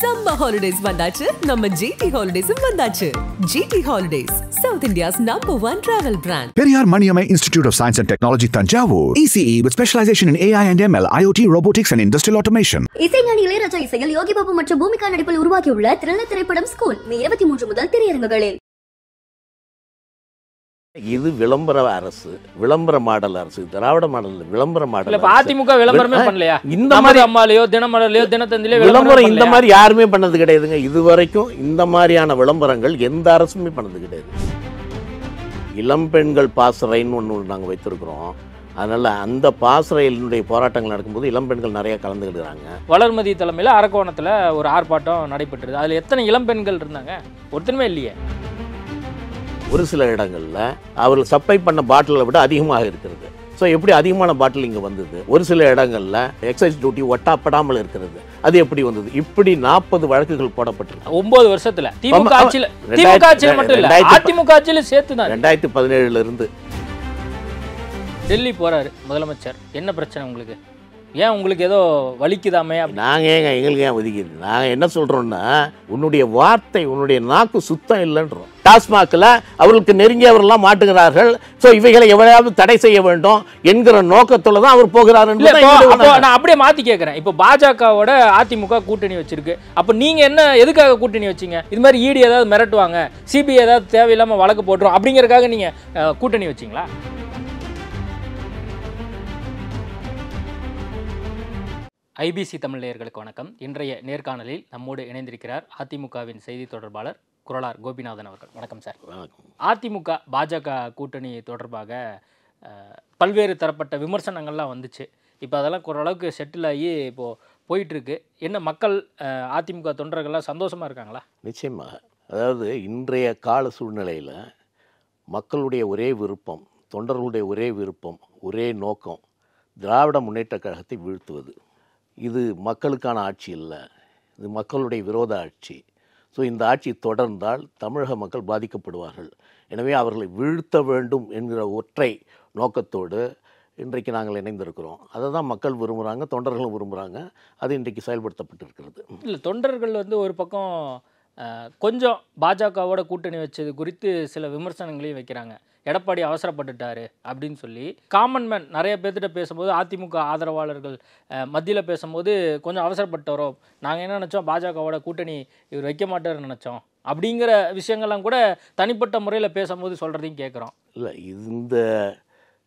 Summer holidays வந்தாச்சு நம்ம GT Holidays வந்தாச்சு. GT Holidays, South India's #1 travel brand. Periyar Maniammai Institute of Science and Technology, Tanjavur. ECE with specialization in AI and ML, IoT, robotics and industrial automation. இசைஞானி இளையராஜா இசையில் யோகி பாபு மற்றும் பூமிகா நடிப்பில் உருவாகியுள்ள thriller திரைப்படம் school மே 23 முதல் திரையரங்குகளில். இது விளம்பர அரசு, விளம்பர மாடல் அரசு, திராவிட மாடல் விளம்பர மாடல். அதிமுக விளம்பரமே பண்ணலையா? இந்த மாதிரி அம்மாலையோ தினமலர்லையோ தினத்தந்திலையோ விளம்பரம் இந்த மாதிரி யாருமே பண்ணது கிடையாதுங்க. இதுவரைக்கும் இந்த மாதிரியான விளம்பரங்கள் எந்த அரசுமே பண்ணது கிடையாது. இளம் பெண்கள் பாசறைன்னு ஒன்று நாங்கள் வைத்திருக்கிறோம். அதனால் அந்த பாசறையினுடைய போராட்டங்கள் நடக்கும்போது இளம் பெண்கள் நிறைய கலந்துக்கிடுறாங்க. வளர்மதி தலைமையில் அரக்கோணத்தில் ஒரு ஆர்ப்பாட்டம் நடைபெற்றது. அதில் எத்தனை இளம் பெண்கள் இருந்தாங்க? ஒருத்தனுமே இல்லையே. ஒரு சில இடங்களில் அவர்கள் சப்ளை பண்ண பாட்டிலை விட அதிகமாக இருக்கிறது. ஸோ எப்படி அதிகமான பாட்டில் இங்கே வந்தது? ஒரு சில இடங்களில் எக்ஸைஸ் டியூட்டி ஒட்டாப்படாமல் இருக்கிறது. அது எப்படி வந்தது? இப்படி 40 வழக்குகள் போடப்பட்டிருக்கு 9 வருஷத்துல. திமுக ஆட்சியில் மட்டும் இல்லை, அதிமுக ஆட்சியில் சேர்த்து தான் 2017 டெல்லி போறாரு முதலமைச்சர். என்ன பிரச்சனை உங்களுக்கு? ஏன் உங்களுக்கு ஏதோ வலிக்குதாமே? நாங்கள் எங்களுக்கு ஏன் ஒதுக்கிது? நாங்கள் என்ன சொல்கிறோன்னா, உன்னுடைய வார்த்தை, உன்னுடைய நாக்கு சுத்தம் இல்லைன்றோம். டாஸ்மாகில் அவர்களுக்கு நெருங்கியவரெல்லாம் மாட்டுகிறார்கள். ஸோ இவைகளை எவ்வளவு தடை செய்ய வேண்டும் என்கிற நோக்கத்தில் தான் அவர் போகிறார். நான் அப்படியே மாற்றி கேட்குறேன். இப்போ பாஜகவோட அதிமுக கூட்டணி வச்சிருக்கு. அப்போ நீங்கள் என்ன எதுக்காக கூட்டணி வச்சிங்க? இது மாதிரி இடி ஏதாவது மிரட்டுவாங்க, சிபிஐ ஏதாவது தேவையில்லாமல் வழக்கு போட்டுரும் அப்படிங்கிறதுக்காக நீங்கள் கூட்டணி வச்சிங்களா? ஐபிசி தமிழ் நேயர்களுக்கு வணக்கம். இன்றைய நேர்காணலில் நம்மோடு இணைந்திருக்கிறார் அதிமுகவின் செய்தி தொடர்பாளர் குறளார் கோபிநாதன் அவர்கள். வணக்கம் சார். அதிமுக பாஜக கூட்டணி தொடர்பாக பல்வேறு தரப்பட்ட விமர்சனங்கள்லாம் வந்துச்சு. இப்போ அதெல்லாம் ஓரளவுக்கு செட்டில் ஆகி இப்போது போயிட்டுருக்கு. என்ன மக்கள் அதிமுக தொண்டர்கள்லாம் சந்தோஷமாக இருக்காங்களா? நிச்சயமாக. அதாவது இன்றைய கால சூழ்நிலையில் மக்களுடைய ஒரே விருப்பம், தொண்டர்களுடைய ஒரே விருப்பம், ஒரே நோக்கம் திராவிட முன்னேற்ற கழகத்தை வீழ்த்துவது. இது மக்களுக்கான ஆட்சி இல்லை, இது மக்களுடைய விரோத ஆட்சி. ஸோ இந்த ஆட்சி தொடர்ந்தால் தமிழக மக்கள் பாதிக்கப்படுவார்கள். எனவே அவர்களை வீழ்த்த வேண்டும் என்கிற ஒற்றை நோக்கத்தோடு இன்றைக்கு நாங்கள் இணைந்திருக்கிறோம். அதை தான் மக்கள் விரும்புகிறாங்க, தொண்டர்களும் விரும்புகிறாங்க. அது இன்றைக்கு செயல்படுத்தப்பட்டிருக்கிறது. இல்லை, தொண்டர்கள் ஒரு பக்கம் கொஞ்சம் பாஜகவோட கூட்டணி வச்சது குறித்து சில விமர்சனங்களையும் வைக்கிறாங்க. எடப்பாடி அவசரப்பட்டுட்டாரு அப்படின்னு சொல்லி. காமன் மேன் நிறைய பேர்த்திட்ட பேசும்போது, அதிமுக ஆதரவாளர்கள் மத்தியில் பேசும்போது கொஞ்சம் அவசரப்பட்டவரோ, நாங்கள் என்ன நினச்சோம், பாஜகவோட கூட்டணி இவர் வைக்க மாட்டார்னு நினச்சோம் அப்படிங்கிற விஷயங்கள்லாம் கூட தனிப்பட்ட முறையில் பேசும்போது சொல்கிறதையும் கேட்குறோம். இல்லை, இந்த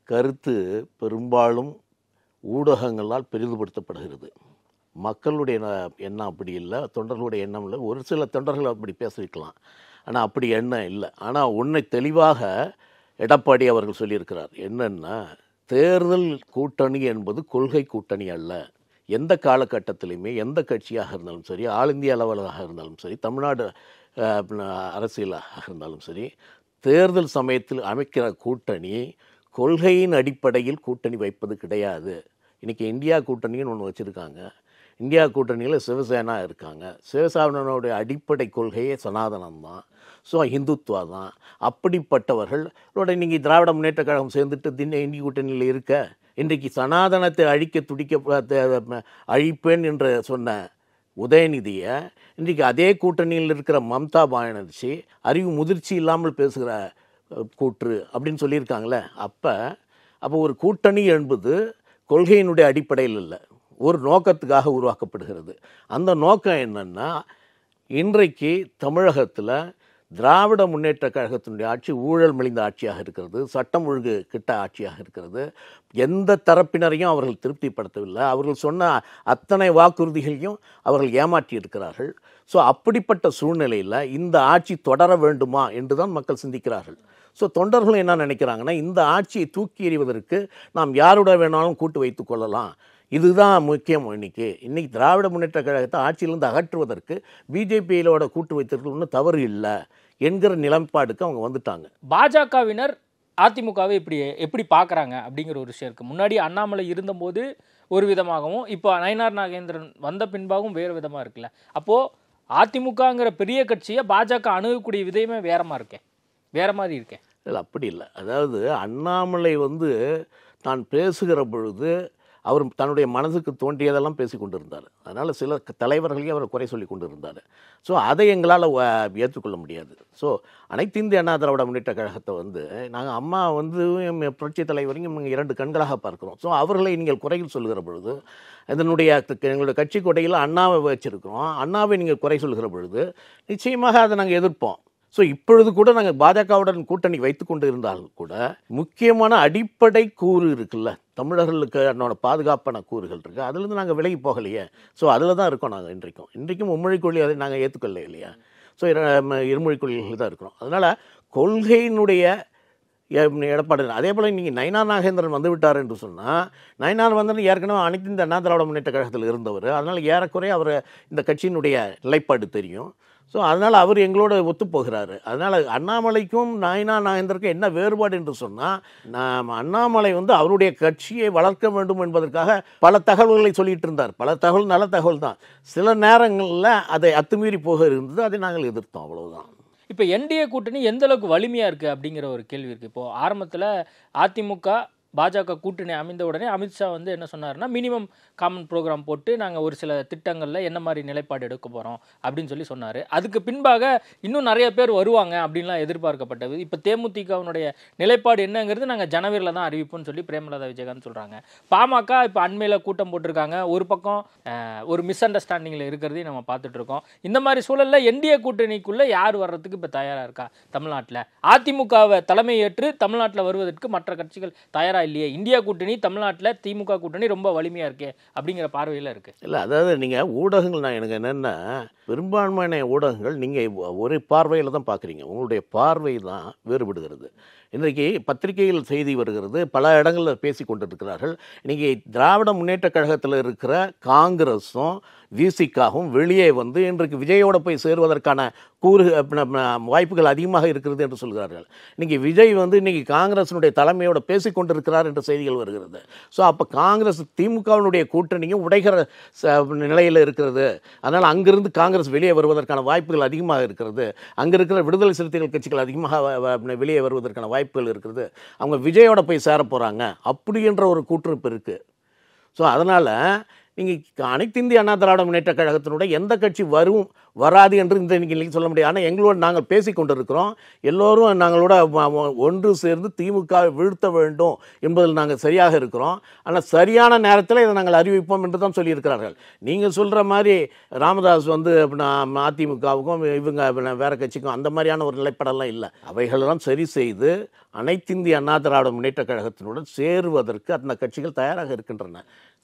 கருத்து பெரும்பாலும் ஊடகங்களால் பெரிதுபடுத்தப்படுகிறது. மக்களுடைய எண்ணம் அப்படி இல்லை, தொண்டர்களுடைய எண்ணம் இல்லை. ஒரு சில தொண்டர்கள் அப்படி பேசிக்கலாம், ஆனால் அப்படி எண்ணம் இல்லை. ஆனால் ஒன்றை தெளிவாக எடப்பாடி அவர்கள் சொல்லியிருக்கிறார். என்னென்னா, தேர்தல் கூட்டணி என்பது கொள்கை கூட்டணி அல்ல. எந்த காலகட்டத்திலையுமே எந்த கட்சியாக இருந்தாலும் சரி, ஆல் இந்திய அளவிலாக இருந்தாலும் சரி, தமிழ்நாடு அரசியலாக இருந்தாலும் சரி, தேர்தல் சமயத்தில் அமைக்கிற கூட்டணி கொள்கையின் அடிப்படையில் கூட்டணி வைப்பது கிடையாது. இன்றைக்கி இந்தியா கூட்டணின்னு ஒன்று வச்சுருக்காங்க. இந்தியா கூட்டணியில் சிவசேனா இருக்காங்க. சிவசேனாவுடைய அடிப்படை கொள்கையே சனாதனம் தான். ஸோ ஹிந்துத்வா தான். அப்படிப்பட்டவர்களோட நீங்கள் திராவிட முன்னேற்ற கழகம் சேர்ந்துட்டு இந்திய கூட்டணியில் இருக்க, இன்றைக்கு சனாதனத்தை அழிப்பேன் என்று சொன்ன உதயநிதியை இன்றைக்கு அதே கூட்டணியில் இருக்கிற மம்தா பானர்ஜி அறிவு முதிர்ச்சி இல்லாமல் பேசுகிற கூற்று அப்படின்னு சொல்லியிருக்காங்களே. அப்போ ஒரு கூட்டணி என்பது கொள்கையினுடைய அடிப்படையில் இல்லை, ஒரு நோக்கத்துக்காக உருவாக்கப்படுகிறது. அந்த நோக்கம் என்னென்னா, இன்றைக்கு தமிழகத்தில் திராவிட முன்னேற்ற கழகத்தினுடைய ஆட்சி ஊழல் மெலிந்த ஆட்சியாக இருக்கிறது, சட்டம் ஒழுங்கு கிட்ட ஆட்சியாக இருக்கிறது. எந்த தரப்பினரையும் அவர்கள் திருப்திப்படுத்தவில்லை. அவர்கள் சொன்ன அத்தனை வாக்குறுதிகளையும் அவர்கள் ஏமாற்றி இருக்கிறார்கள். ஸோ அப்படிப்பட்ட சூழ்நிலையில் இந்த ஆட்சி தொடர வேண்டுமா என்று தான் மக்கள் சிந்திக்கிறார்கள். ஸோ தொண்டர்களும் என்ன நினைக்கிறாங்கன்னா, இந்த ஆட்சியை தூக்கி எறிவதற்கு நாம் யாரோட வேணாலும் கூட்டு வைத்து கொள்ளலாம், இதுதான் முக்கியம். இன்னைக்கு திராவிட முன்னேற்ற கழகத்தை ஆட்சியிலிருந்து அகற்றுவதற்கு பிஜேபியோட கூட்டு வைத்திருக்கிறது ஒன்றும் தவறு இல்லை என்கிற நிலைப்பாடுக்கு அவங்க வந்துட்டாங்க. பாஜகவினர் அதிமுகவை எப்படி பார்க்குறாங்க அப்படிங்கிற ஒரு விஷயம் இருக்குது. முன்னாடி அண்ணாமலை இருந்தபோது ஒரு விதமாகவும், இப்போ நயினார் நாகேந்திரன் வந்த பின்பாகவும் வேறு விதமாக இருக்குல்ல. அப்போது அதிமுகங்கிற பெரிய கட்சியை பாஜக அணுகக்கூடிய விதமே வேற மாதிரி இருக்கேன். இல்லை, அப்படி இல்லை. அதாவது அண்ணாமலை தான் பேசுகிற பொழுது அவர் தன்னுடைய மனதுக்கு தோன்றியதெல்லாம் பேசி கொண்டிருந்தார். அதனால் சில தலைவர்களையும் அவர் குறை சொல்லி கொண்டிருந்தார். ஸோ அதை எங்களால் ஏற்றுக்கொள்ள முடியாது. ஸோ அனைத்து இந்திய அண்ணா திராவிட முன்னேற்ற கழகத்தை வந்து நாங்கள் அம்மா வந்து புரட்சி தலைவரையும் 2 கண்களாக பார்க்குறோம். ஸோ அவர்களை நீங்கள் குறைகள் சொல்கிற பொழுது, இதனுடைய எங்களுடைய கட்சி கொடையில் அண்ணாவை வச்சுருக்கிறோம், அண்ணாவை நீங்கள் குறை சொல்கிற பொழுது நிச்சயமாக அதை நாங்கள் எதிர்ப்போம். ஸோ இப்பொழுது கூட நாங்கள் பாஜகவுடன் கூட்டணி வைத்து கொண்டு இருந்தாலும் கூட முக்கியமான அடிப்படை கூறு இருக்குல்ல, தமிழர்களுக்கு என்னோட பாதுகாப்பான கூறுகள் இருக்குது, அதுலேருந்து நாங்கள் விலகி போகலையே. ஸோ அதில் தான் இருக்கோம் நாங்கள் இன்றைக்கும் மும்மொழி கொள்கை அதை நாங்கள் ஏற்றுக்கொள்ள இல்லையா. ஸோ இருமொழி கொள்கைகள் தான் இருக்கிறோம். அதனால் கொள்கையினுடைய எடப்பாடி அதே போல் நீங்கள் நயினார் நாகேந்திரன் வந்து விட்டார் என்று சொன்னால், நயினார் வந்து ஏற்கனவே அனைத்து இந்த அண்ணா திராவிட முன்னேற்ற கழகத்தில் இருந்தவர். அதனால் ஏறக்குறைய அவர் இந்த கட்சியினுடைய நிலைப்பாடு தெரியும். ஸோ அதனால் அவர் எங்களோட ஒத்துப்போகிறாரு. அதனால் அண்ணாமலைக்கும் நயினார் நாகேந்திரனுக்கும் என்ன வேறுபாடு என்று சொன்னால், அண்ணாமலை வந்து அவருடைய கட்சியை வளர்க்க வேண்டும் என்பதற்காக பல தகவல்களை சொல்லிட்டு இருந்தார். பல தகவல் நல்ல தகவல் தான். சில நேரங்களில் அதை அத்துமீறி போக இருந்தது, அதை நாங்கள் எதிர்த்தோம், அவ்வளவுதான். இப்போ என்டிஏ கூட்டணி எந்த அளவுக்கு வலிமையாக இருக்குது அப்படிங்கிற ஒரு கேள்வி இருக்குது. இப்போது ஆரம்பத்தில் அதிமுக பாஜக கூட்டணி அமைந்த உடனே அமித்ஷா வந்து என்ன சொன்னார்னா, மினிமம் காமன் ப்ரோக்ராம் போட்டு நாங்கள் ஒரு சில திட்டங்களில் என்ன மாதிரி நிலைப்பாடு எடுக்க போகிறோம் அப்படின்னு சொல்லி சொன்னார். அதுக்கு பின்பாக இன்னும் நிறைய பேர் வருவாங்க அப்படின்லாம் எதிர்பார்க்கப்பட்டது. இப்போ தேமுதிகவுடைய நிலைப்பாடு என்னங்கிறது நாங்கள் ஜனவரியில் தான் அறிவிப்போம்னு சொல்லி பிரேமலதா விஜயகாந்த் சொல்கிறாங்க. பாமக இப்போ அண்மையில் கூட்டம் போட்டிருக்காங்க. ஒரு பக்கம் ஒரு மிஸ் அண்டர்ஸ்டாண்டிங்கில் இருக்கிறதையும் நம்ம பார்த்துட்ருக்கோம். இந்த மாதிரி சூழலில் என்டிஏ கூட்டணிக்குள்ளே யார் வர்றதுக்கு இப்போ தயாராக இருக்கா தமிழ்நாட்டில்? அதிமுகவை தலைமை ஏற்று தமிழ்நாட்டில் வருவதற்கு மற்ற கட்சிகள் தயாராக இல்லையே. இந்தியா கூட்டணி தமிழ்நாட்டில் திமுக கூட்டணி ரொம்ப வலிமையாக இருக்கே அப்படிங்கிற பார்வையில் இருக்குது. இல்லை, அதாவது நீங்கள் ஊடகங்கள், நான் எனக்கு என்னென்னா பெரும்பான்மையான ஊடகங்கள் நீங்கள் ஒரு பார்வையில் தான் பார்க்குறீங்க, உங்களுடைய பார்வை தான் வேறுபடுகிறது. இன்றைக்கி பத்திரிகையில் செய்தி வருகிறது, பல இடங்களில் பேசி கொண்டிருக்கிறார்கள். இன்றைக்கி திராவிட முன்னேற்ற கழகத்தில் இருக்கிற காங்கிரஸும் விசிகாவும் வெளியே வந்து இன்றைக்கு விஜயோட போய் சேருவதற்கான வாய்ப்புகள் அதிகமாக இருக்கிறது என்று சொல்கிறார்கள். இன்றைக்கி விஜய் வந்து இன்றைக்கி காங்கிரஸினுடைய தலைமையோட பேசி கொண்டிருக்கிறார் என்ற செய்திகள் வருகிறது. ஸோ அப்போ காங்கிரஸ் திமுகவினுடைய கூட்டணியும் உடைகிற நிலையில் இருக்கிறது. அதனால் அங்கிருந்து காங்கிரஸ் வெளியே வருவதற்கான வாய்ப்புகள் அதிகமாக இருக்கிறது. அங்கே இருக்கிற விடுதலை சிறுத்தைகள் கட்சிகள் அதிகமாக வெளியே வருவதற்கான வாய்ப்புகள் இருக்கிறது. அவங்க விஜயோட போய் சேர போகிறாங்க அப்படின்ற ஒரு கூற்றுப்பு இருக்குது. ஸோ அதனால் நீங்கள் அனைத்து இந்திய அண்ணா திராவிட முன்னேற்ற கழகத்தினுடைய எந்த கட்சி வரும் வராது என்று இன்றைக்கி சொல்ல முடியாது. ஆனால் எங்களோட நாங்கள் பேசி கொண்டிருக்கிறோம். எல்லோரும் நாங்களோட ஒன்று சேர்ந்து திமுக வீழ்த்த வேண்டும் என்பதில் நாங்கள் சரியாக இருக்கிறோம். ஆனால் சரியான நேரத்தில் இதை நாங்கள் அறிவிப்போம் என்று தான் சொல்லியிருக்கிறார்கள். நீங்கள் சொல்கிற மாதிரி ராமதாஸ் வந்து அதிமுகவுக்கும் இவங்க வேறு கட்சிக்கும் அந்த மாதிரியான ஒரு நிலைப்பாடெல்லாம் இல்லை. அவைகளெல்லாம் சரி செய்து அனைத்து இந்திய அண்ணா திராவிட முன்னேற்ற கழகத்தினுடன் சேருவதற்கு அந்த கட்சிகள் தயாராக இருக்கின்றன.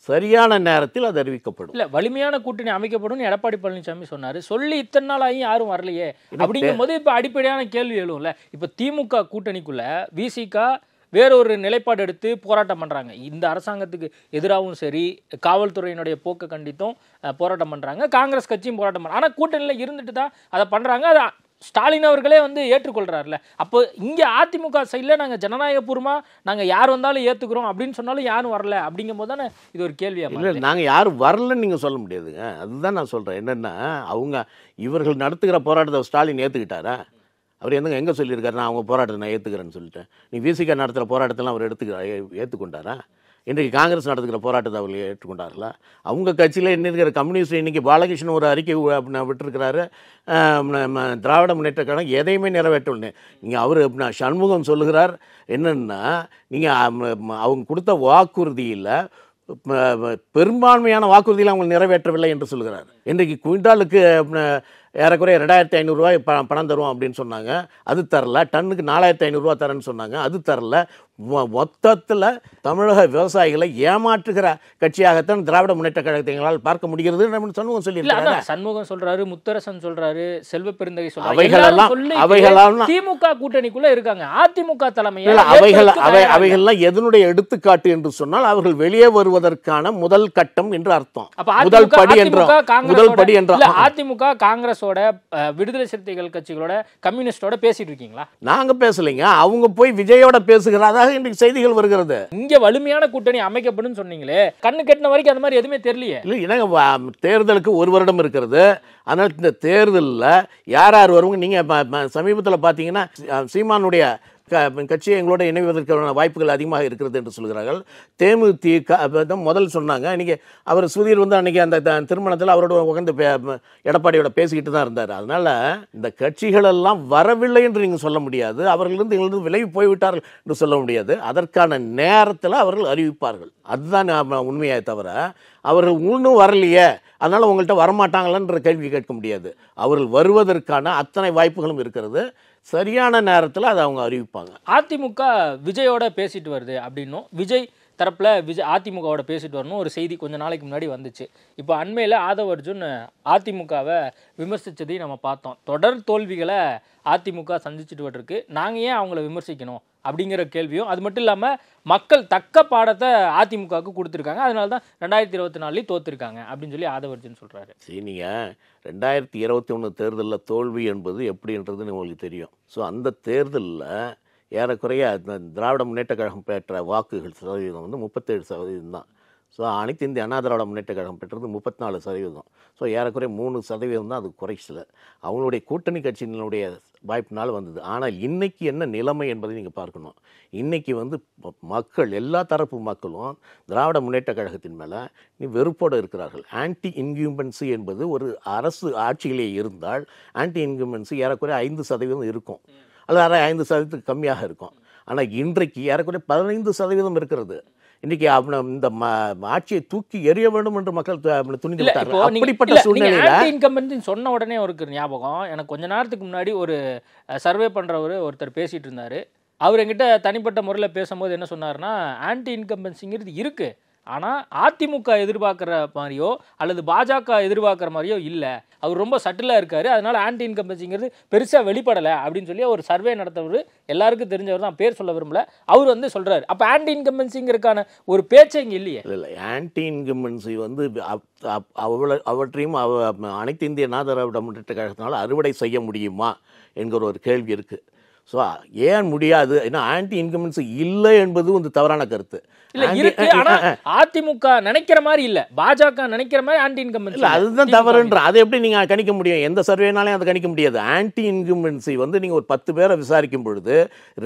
சரியான நேரத்தில் அது அறிவிக்கப்படும். இல்லை, வலிமையான கூட்டணி அமைக்கப்படும் எடப்பாடி பழனிசாமி சொன்னார். சொல்லி இத்தனை நாள் ஆகியும் யாரும் வரலையே அப்படிங்கும் போது இப்போ அடிப்படையான கேள்வி எழும்ல. இப்போ திமுக கூட்டணிக்குள்ள விசிகா வேறொரு நிலைப்பாடு எடுத்து போராட்டம் பண்ணுறாங்க. இந்த அரசாங்கத்துக்கு எதிராகவும் சரி, காவல்துறையினுடைய போக்கை கண்டித்தும் போராட்டம் பண்ணுறாங்க. காங்கிரஸ் கட்சியும் போராட்டம் பண்ணுறாங்க. ஆனால் கூட்டணியில் இருந்துட்டு தான் அதை பண்ணுறாங்க. அதை ஸ்டாலின் அவர்களே வந்து ஏற்றுக்கொள்கிறார்ல. அப்போ இங்கே அதிமுக சைடில் நாங்கள் ஜனநாயகபூர்வமாக நாங்கள் யார் வந்தாலும் ஏற்றுக்கிறோம் அப்படின்னு சொன்னாலும் யாரும் வரல அப்படிங்கும் போது தானே இது ஒரு கேள்வியாக. இல்லை, நாங்கள் யாரும் வரலன்னு நீங்கள் சொல்ல முடியாதுங்க. அதுதான் நான் சொல்கிறேன். என்னென்னா இவர்கள் நடத்துகிற போராட்டத்தை ஸ்டாலின் ஏற்றுக்கிட்டாரா? அவர் எங்கே சொல்லியிருக்காரு நான் அவங்க போராட்டத்தை நான் ஏற்றுக்கிறேன்னு சொல்லிட்டேன்? நீ விசிகா நடத்துகிற போராட்டத்தெல்லாம் அவர் ஏற்றுக்கொண்டாரா? இன்றைக்கு காங்கிரஸ் நடத்துகிற போராட்டத்தை அவர்கள் ஏற்றுக்கொண்டார்களா? அவங்க கட்சியில் என்ன இருக்கிற கம்யூனிஸ்ட் இன்றைக்கி பாலகிருஷ்ணன் ஒரு அறிக்கை விட்டுருக்கிறாரு, திராவிட முன்னேற்ற கழகம் எதையுமே நிறைவேற்றவில்லை. நீங்கள் அவர் சண்முகம் சொல்லுகிறார் என்னென்னா, நீங்கள் அவங்க கொடுத்த வாக்குறுதியில் பெரும்பான்மையான வாக்குறுதியில் அவங்க நிறைவேற்றவில்லை என்று சொல்கிறார். இன்றைக்கு குவிண்டாலுக்கு ஏறக்குறைய 2500 ரூபாய் பணம் தருவோம் அப்படின்னு சொன்னாங்க, அது தரல. டன்னுக்கு 4500 ரூபா தரேன்னு சொன்னாங்க, அது தரல. மொத்தத்தில் தமிழக விவசாயிகளை ஏமாற்றுகிற கட்சியாகத்தான் திராவிட முன்னேற்ற கழகத்தை எங்களால் பார்க்க முடிகிறது. சண்முகம் சொல்லியிருக்காரு, சண்முகம் சொல்றாரு, முத்தரசன் சொல்றாரு, செல்வ பெருந்தகை சொல்றாரு. அவைகளெல்லாம் திமுக கூட்டணிக்குள்ள இருக்காங்க. அதிமுக தலைமையில் அவைகள்லாம் எதனுடைய எடுத்துக்காட்டு என்று சொன்னால் அவர்கள் வெளியே வருவதற்கான முதல் கட்டம் என்று அர்த்தம். முதல் படி என்று அதிமுக காங்கிரஸோட விடுதலை சிறுத்தைகள் கட்சிகளோட கம்யூனிஸ்டோட பேசிட்டு இருக்கீங்களா? நாங்க பேசலைங்க, அவங்க போய் விஜயோட பேசுகிறதாக இன்றைக்கு செய்திகள் வருகிறது. இங்க வலிமையான கூட்டணி அமைக்கப்படும் சொன்னீங்களே, கண்ணு கெட்டின வரைக்கும் அந்த மாதிரி எதுவுமே தெரியலையே. இல்லை, தேர்தலுக்கு 1 வருடம் இருக்கிறது. அதனால் இந்த தேர்தலில் யார் யார் வருவாங்க? நீங்கள் சமீபத்தில் பார்த்தீங்கன்னா சீமானுடைய கட்சியை எங்களோட இணைவதற்கான வாய்ப்புகள் அதிகமாக இருக்கிறது என்று சொல்கிறார்கள். தேமுதிக முதல் சொன்னாங்க. இன்றைக்கி அவர் சுதீர் வந்து அன்றைக்கி அந்த திருமணத்தில் அவரோட உட்காந்து எடப்பாடியோட பேசிக்கிட்டு தான் இருந்தார். அதனால் இந்த கட்சிகளெல்லாம் வரவில்லை என்று நீங்கள் சொல்ல முடியாது, அவர்களிருந்து எங்களுக்கு விலகி போய்விட்டார்கள் என்று சொல்ல முடியாது. அதற்கான நேரத்தில் அவர்கள் அறிவிப்பார்கள், அதுதான் உண்மையாக தவிர அவர்கள் இன்னும் வரலையே அதனால் உங்கள்கிட்ட வரமாட்டாங்களான்ற கேள்வி கேட்க முடியாது. அவர்கள் வருவதற்கான அத்தனை வாய்ப்புகளும் இருக்கிறது. சரியான நேரத்தில் அதை அவங்க அறிவிப்பாங்க. அதிமுக விஜயோட பேசிட்டு வருது அப்படின்னும், விஜய் தரப்பில் அதிமுகவோட பேசிட்டு வரணும் ஒரு செய்தி கொஞ்ச நாளைக்கு முன்னாடி வந்துச்சு. இப்போ அண்மையில் ஆதவ் அர்ஜுன் அதிமுகவை விமர்சித்ததையும் நம்ம பார்த்தோம். தொடர் தோல்விகளை அதிமுக சந்திச்சுட்டு வர்றதுக்கு நாங்கள் ஏன் அவங்கள விமர்சிக்கணும் அப்படிங்கிற கேள்வியும், அது மட்டும் இல்லாமல் மக்கள் தக்க பாடத்தை அதிமுகவுக்கு கொடுத்துருக்காங்க, அதனால தான் 2024 தோற்றுருக்காங்க அப்படின்னு சொல்லி ஆதவ் அர்ஜுன் சொல்கிறாரு. சரி, நீங்கள் 2021 தேர்தலில் தோல்வி என்பது எப்படின்றது உங்களுக்கு தெரியும். ஸோ அந்த தேர்தலில் ஏறக்குறைய திராவிட முன்னேற்ற கழகம் பெற்ற வாக்குகள் சதவீதம் வந்து 37% தான். ஸோ அனைத்து இந்திய அண்ணா திராவிட முன்னேற்ற கழகம் பெற்றது 34%. ஸோ ஏறக்குறைய 3% தான் அது குறைச்சல. அவங்களுடைய கூட்டணி கட்சியினுடைய வாய்ப்பினால் வந்தது. ஆனால் இன்றைக்கி என்ன நிலைமை என்பதை நீங்கள் பார்க்கணும். இன்றைக்கி வந்து மக்கள், எல்லா தரப்பு மக்களும் திராவிட முன்னேற்ற கழகத்தின் மேலே வெறுப்போடு இருக்கிறார்கள். ஆன்டி இன்கியூம்பன்சி என்பது ஒரு அரசு ஆட்சியிலே இருந்தால் ஆன்டி இன்கியூம்பன்சி ஏறக்குறைய 5% இருக்கும், அல்லது 5% கம்மியாக இருக்கும். ஆனால் இன்றைக்கு ஏறக்குறைய 15% இருக்கிறது. இன்றைக்கி இந்த ஆட்சியை தூக்கி எறிய வேண்டும் என்று மக்கள் துணிந்து விட்டார்கள். அப்படிப்பட்ட சூழ்நிலையில் சொன்ன உடனே ஒரு ஞாபகம் எனக்கு, கொஞ்ச நேரத்துக்கு முன்னாடி ஒரு சர்வே பண்ணுறவர் ஒருத்தர் பேசிகிட்டு இருந்தார். அவர் என்கிட்ட தனிப்பட்ட முறையில் பேசும்போது என்ன சொன்னார்னா, ஆன்டி இன்கம்பன்சிங்கிறது இருக்குது, ஆனால் அதிமுக எதிர்பார்க்குற மாதிரியோ அல்லது பாஜக எதிர்பார்க்குற மாதிரியோ இல்லை, அவர் ரொம்ப சட்டிலாக இருக்கார், அதனால் ஆன்டி இன்கம்பன்சிங்கிறது பெருசாக வெளிப்படலை அப்படின்னு சொல்லி ஒரு சர்வே நடத்தவர், எல்லாருக்கும் தெரிஞ்சவர் தான், பேர் சொல்ல விரும்பல, அவர் வந்து சொல்கிறார். அப்போ ஆன்டி இன்கம்பன்சிங்கிறதுக்கான ஒரு பேச்சை இங்கே இல்லையே. இல்லை, ஆன்டி இன்கம்பன்சி வந்து அவற்றையும் அனைத்து இந்திய அண்ணா திராவிட முன்னேற்ற கழகத்தினால் அறுவடை செய்ய முடியுமா என்கிற ஒரு கேள்வி இருக்குது. ஸோ ஏன் முடியாது? ஏன்னா ஆன்டி இன்கம்பன்சி இல்லை என்பது வந்து தவறான கருத்து. இல்ல இருக்கு, ஆனா அதிமுக நினைக்கிற மாதிரி இல்ல, பாஜக நினைக்கிற மாதிரி ஆன்டி இன்கம்பன்சி இல்ல, அதுதான் தவறுன்ற. அதை எப்படி நீங்க கணிக்க முடியும்? எந்த சர்வேனாலையும் அதை கணிக்க முடியாது. ஆன்டி இன்கம்பன்சி வந்து நீங்க ஒரு 10 பேரை விசாரிக்கும் பொழுது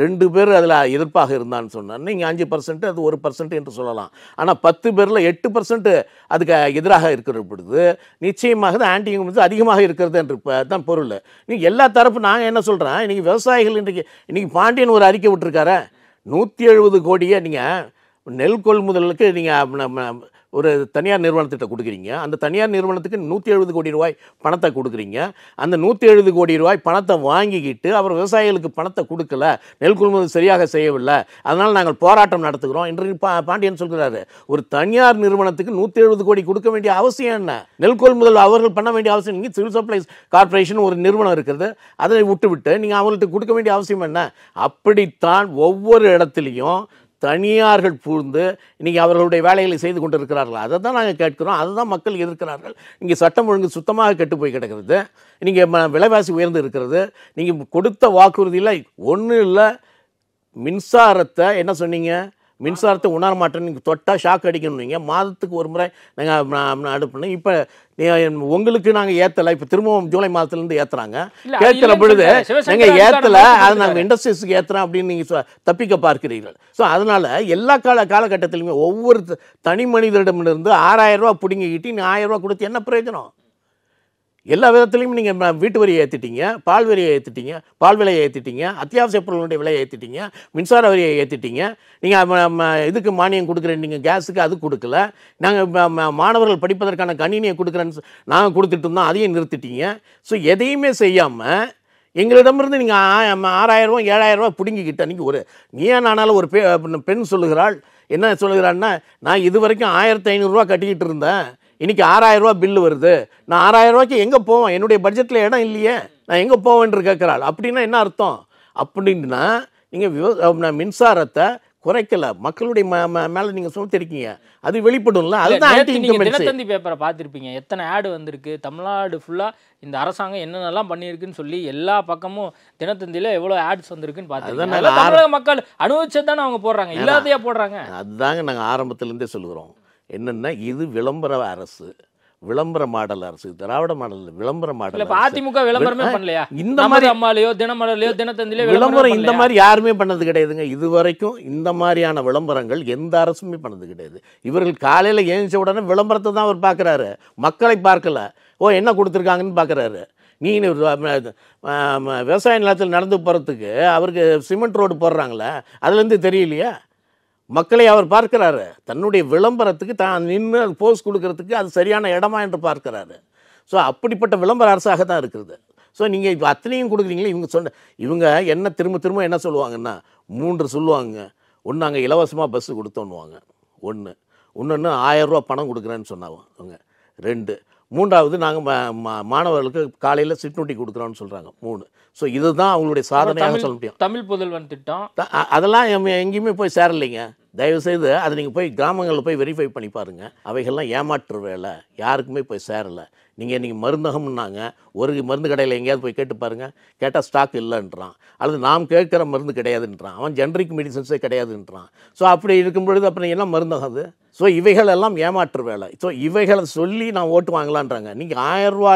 2 பேர் அதில் எதிர்ப்பாக இருந்தான்னு சொன்னா நீங்க 5%, அது 1% என்று சொல்லலாம். ஆனால் 10 பேரில் 8% அதுக்கு எதிராக இருக்கிற பொழுது நிச்சயமாக ஆன்டி இன்கம்பன்சி அதிகமாக இருக்கிறது என்று தான் பொருள். நீங்க எல்லா தரப்பு, நாங்கள் என்ன சொல்றேன், இன்னைக்கு விவசாயிகள் இன்னைக்கு பாண்டியன் ஒரு அறிக்கை விட்டுருக்காரு, 170 கோடியை நீங்கள் நெல் கொள்முதலுக்கு நீங்கள் ஒரு தனியார் நிறுவனத்திட்ட கொடுக்குறீங்க. அந்த தனியார் நிறுவனத்துக்கு 170 கோடி ரூபாய் பணத்தை கொடுக்குறீங்க. அந்த 170 கோடி ரூபாய் பணத்தை வாங்கிக்கிட்டு அவர் விவசாயிகளுக்கு பணத்தை கொடுக்கல, நெல் கொள்முதல் சரியாக செய்யவில்லை, அதனால் நாங்கள் போராட்டம் நடத்துகிறோம் என்று பாண்டியன் சொல்கிறாரு. ஒரு தனியார் நிறுவனத்துக்கு 170 கோடி கொடுக்க வேண்டிய அவசியம் என்ன? நெல் கொள்முதல் அவர்கள் பண்ண வேண்டிய அவசியம், நீங்கள் சிவில் சப்ளைஸ் கார்பரேஷன் ஒரு நிறுவனம் இருக்கிறது, அதை விட்டு நீங்கள் அவங்கள்ட்ட கொடுக்க வேண்டிய அவசியம் என்ன? அப்படித்தான் ஒவ்வொரு இடத்துலையும் தனியார்கள் பூர்ந்து இன்றைக்கி அவர்களுடைய வேலைகளை செய்து கொண்டு இருக்கிறார்கள். அதை தான் நாங்கள் கேட்கிறோம், அதை தான் மக்கள் எதிர்க்கிறார்கள். இங்கே சட்டம் ஒழுங்கு சுத்தமாக கெட்டு போய் கிடக்கிறது, நீங்கள் விலைவாசி உயர்ந்து இருக்கிறது, நீங்கள் கொடுத்த வாக்குறுதியில் ஒன்றும் இல்லை. மின்சாரத்தை என்ன சொன்னீங்க? மின்சாரத்தை உணர மாட்டேன்னு நீங்கள் தொட்டால் ஷாக் அடிக்கணும். நீங்கள் மாதத்துக்கு ஒரு முறை நாங்கள் அடுப்பணும். இப்போ உங்களுக்கு நாங்கள் ஏற்றலை, இப்போ திரும்பவும் ஜூலை மாதத்துலேருந்து ஏற்றுறாங்க. கேட்குற பொழுது நீங்கள் ஏற்றலை, அது நாங்கள் இண்டஸ்ட்ரீஸுக்கு ஏற்றுறோம் அப்படின்னு நீங்கள் தப்பிக்க பார்க்கிறீர்கள். ஸோ அதனால் எல்லா காலகட்டத்திலுமே ஒவ்வொரு தனி மனிதரிடமிருந்து 6000 ரூபா பிடுங்கிக்கிட்டு 1000 ரூபா கொடுத்து என்ன பிரயோஜனம்? எல்லா விதத்துலையும் நீங்கள் வீட்டு வரியை ஏற்றிட்டீங்க, பால் வரியை ஏற்றிட்டீங்க, பால் விலையை ஏற்றிட்டீங்க, அத்தியாவசிய பொருளுடைய விலையை ஏற்றிட்டீங்க, மின்சார வரியை ஏற்றிட்டீங்க. நீங்கள் இதுக்கு மானியம் கொடுக்குறேன், நீங்கள் கேஸுக்கு அது கொடுக்கல. நாங்கள் மாணவர்கள் படிப்பதற்கான கணினியை கொடுக்குறேன்னு நாங்கள் கொடுத்துட்டு இருந்தோம், அதையும் நிறுத்திட்டீங்க. ஸோ எதையுமே செய்யாமல் எங்களிடமிருந்து நீங்கள் 6000 ரூபா 7000 ரூபா பிடுங்கிக்கிட்ட. நீங்கள் ஒரு நானாலும் ஒரு பெண் சொல்லுகிறாள், என்ன சொல்லுகிறான்னா, நான் இது வரைக்கும் 1500 ரூபா கட்டிக்கிட்டு இருந்தேன், இன்றைக்கி 6000 ரூபா பில்லு வருது, நான் 6000 ரூபாய்க்கு எங்கே போவேன்? என்னுடைய பட்ஜெட்டில் இடம் இல்லையே, நான் எங்கே போவேன்னு கேட்குறாள். அப்படின்னா என்ன அர்த்தம்? அப்படின்னா நீங்கள் மின்சாரத்தை குறைக்கல, மக்களுடைய மேலே நீங்கள் சுமத்திருக்கீங்க, அது வெளிப்படும்ல. அதுதான் தினத்தந்தி பேப்பரை பார்த்துருப்பீங்க, எத்தனை ஆடு வந்திருக்கு, தமிழ்நாடு ஃபுல்லாக இந்த அரசாங்கம் என்னென்னலாம் பண்ணியிருக்குன்னு சொல்லி எல்லா பக்கமும் தினத்தந்தியில் எவ்வளோ ஆட்ஸ் வந்திருக்குன்னு பார்த்துருக்காங்க. தமிழக மக்கள் அனுபவிச்சது தானே அவங்க போடுறாங்க, இல்லாதையா போடுறாங்க. அதுதாங்க நாங்கள் ஆரம்பத்துலேருந்தே சொல்லுகிறோம். என்னென்னா இது விளம்பர அரசு, விளம்பர மாடல் அரசு, திராவிட மாடல் விளம்பர மாடல் இல்ல, இப்ப அதிமுக விளம்பரமே பண்ணலையா? இந்த நமது மாதிரி அம்மாலையோ தினமலர்லையோ தினத்தந்திலையோ விளம்பரம் இந்த மாதிரி யாருமே பண்ணது கிடையாதுங்க. இது வரைக்கும் இந்த மாதிரியான விளம்பரங்கள் எந்த அரசுமே பண்ணது கிடையாது. இவர்கள் காலையில் ஏஞ்சிச்ச உடனே விளம்பரத்தை தான் அவர் பார்க்குறாரு, மக்களை பார்க்கல. என்ன கொடுத்துருக்காங்கன்னு பார்க்குறாரு. நீ விவசாய நிலத்தில் நடந்து போகிறதுக்கு அவருக்கு சிமெண்ட் ரோடு போடுறாங்களே, அதுலேருந்து தெரியலையா? மக்களை அவர் பார்க்கிறாரு. தன்னுடைய விளம்பரத்துக்கு தான் நின்று போஸ்ட் கொடுக்கறதுக்கு அது சரியான இடமா என்று பார்க்கிறாரு. ஸோ அப்படிப்பட்ட விளம்பர அரசாக தான் இருக்குது. ஸோ நீங்கள் இப்போ அத்தனையும் கொடுக்குறீங்களே, இவங்க என்ன திரும்ப திரும்ப என்ன சொல்லுவாங்கன்னா 3 சொல்லுவாங்க. ஒன்று, அங்கே இலவசமாக பஸ்ஸு கொடுத்தோன்னுவாங்க. இன்னொன்று 1000 ரூபா பணம் கொடுக்குறேன்னு சொன்னாங்க. 2, 3வது நாங்கள் மாணவர்களுக்கு காலையில் சிற்றுண்டி கொடுக்குறோன்னு சொல்கிறாங்க. 3. ஸோ இதுதான் அவங்களுடைய சாதனையாக சொல்ல முடியும். தமிழ் புதல்வன் திட்டம் அதெல்லாம் எங்கேயுமே போய் சேரலைங்க. தயவுசெய்து அதை நீங்கள் போய் கிராமங்களில் போய் வெரிஃபை பண்ணி பாருங்கள். அவைகள்லாம் ஏமாற்று வேலை, யாருக்குமே போய் சேரலை. நீங்கள் மருந்தகம்னாங்க, ஒரு மருந்து கடையில் எங்கேயாவது போய் கேட்டு பாருங்கள். கேட்டால் ஸ்டாக் இல்லைன்றான், அல்லது நாம் கேட்குற மருந்து கிடையாதுன்றான், அவன் ஜென்ரிக் மெடிசன்ஸே கிடையாதுன்றான். ஸோ அப்படி இருக்கும் பொழுது அப்புறம் என்ன மருந்தகம் அது? ஸோ இவைகள் எல்லாம் ஏமாற்று வேலை. ஸோ இவைகளை சொல்லி நான் ஓட்டு வாங்கலான்றாங்க. நீங்கள் 1000 ரூபா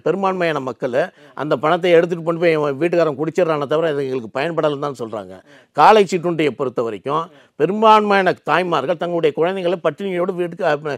பெரும்பான்மையான மக்கள் அந்த பணத்தை எடுத்துகிட்டு கொண்டு போய் வீட்டுக்காரன் குடிச்சிடறானே தவிர இது எங்களுக்கு பயன்படலைன்னு தான் சொல்கிறாங்க. காலை சிற்றுண்டியை பொறுத்த வரைக்கும் பெரும்பான்மையான தாய்மார்கள் தங்களுடைய குழந்தைங்களை பட்டினியோடு வீட்டுக்கு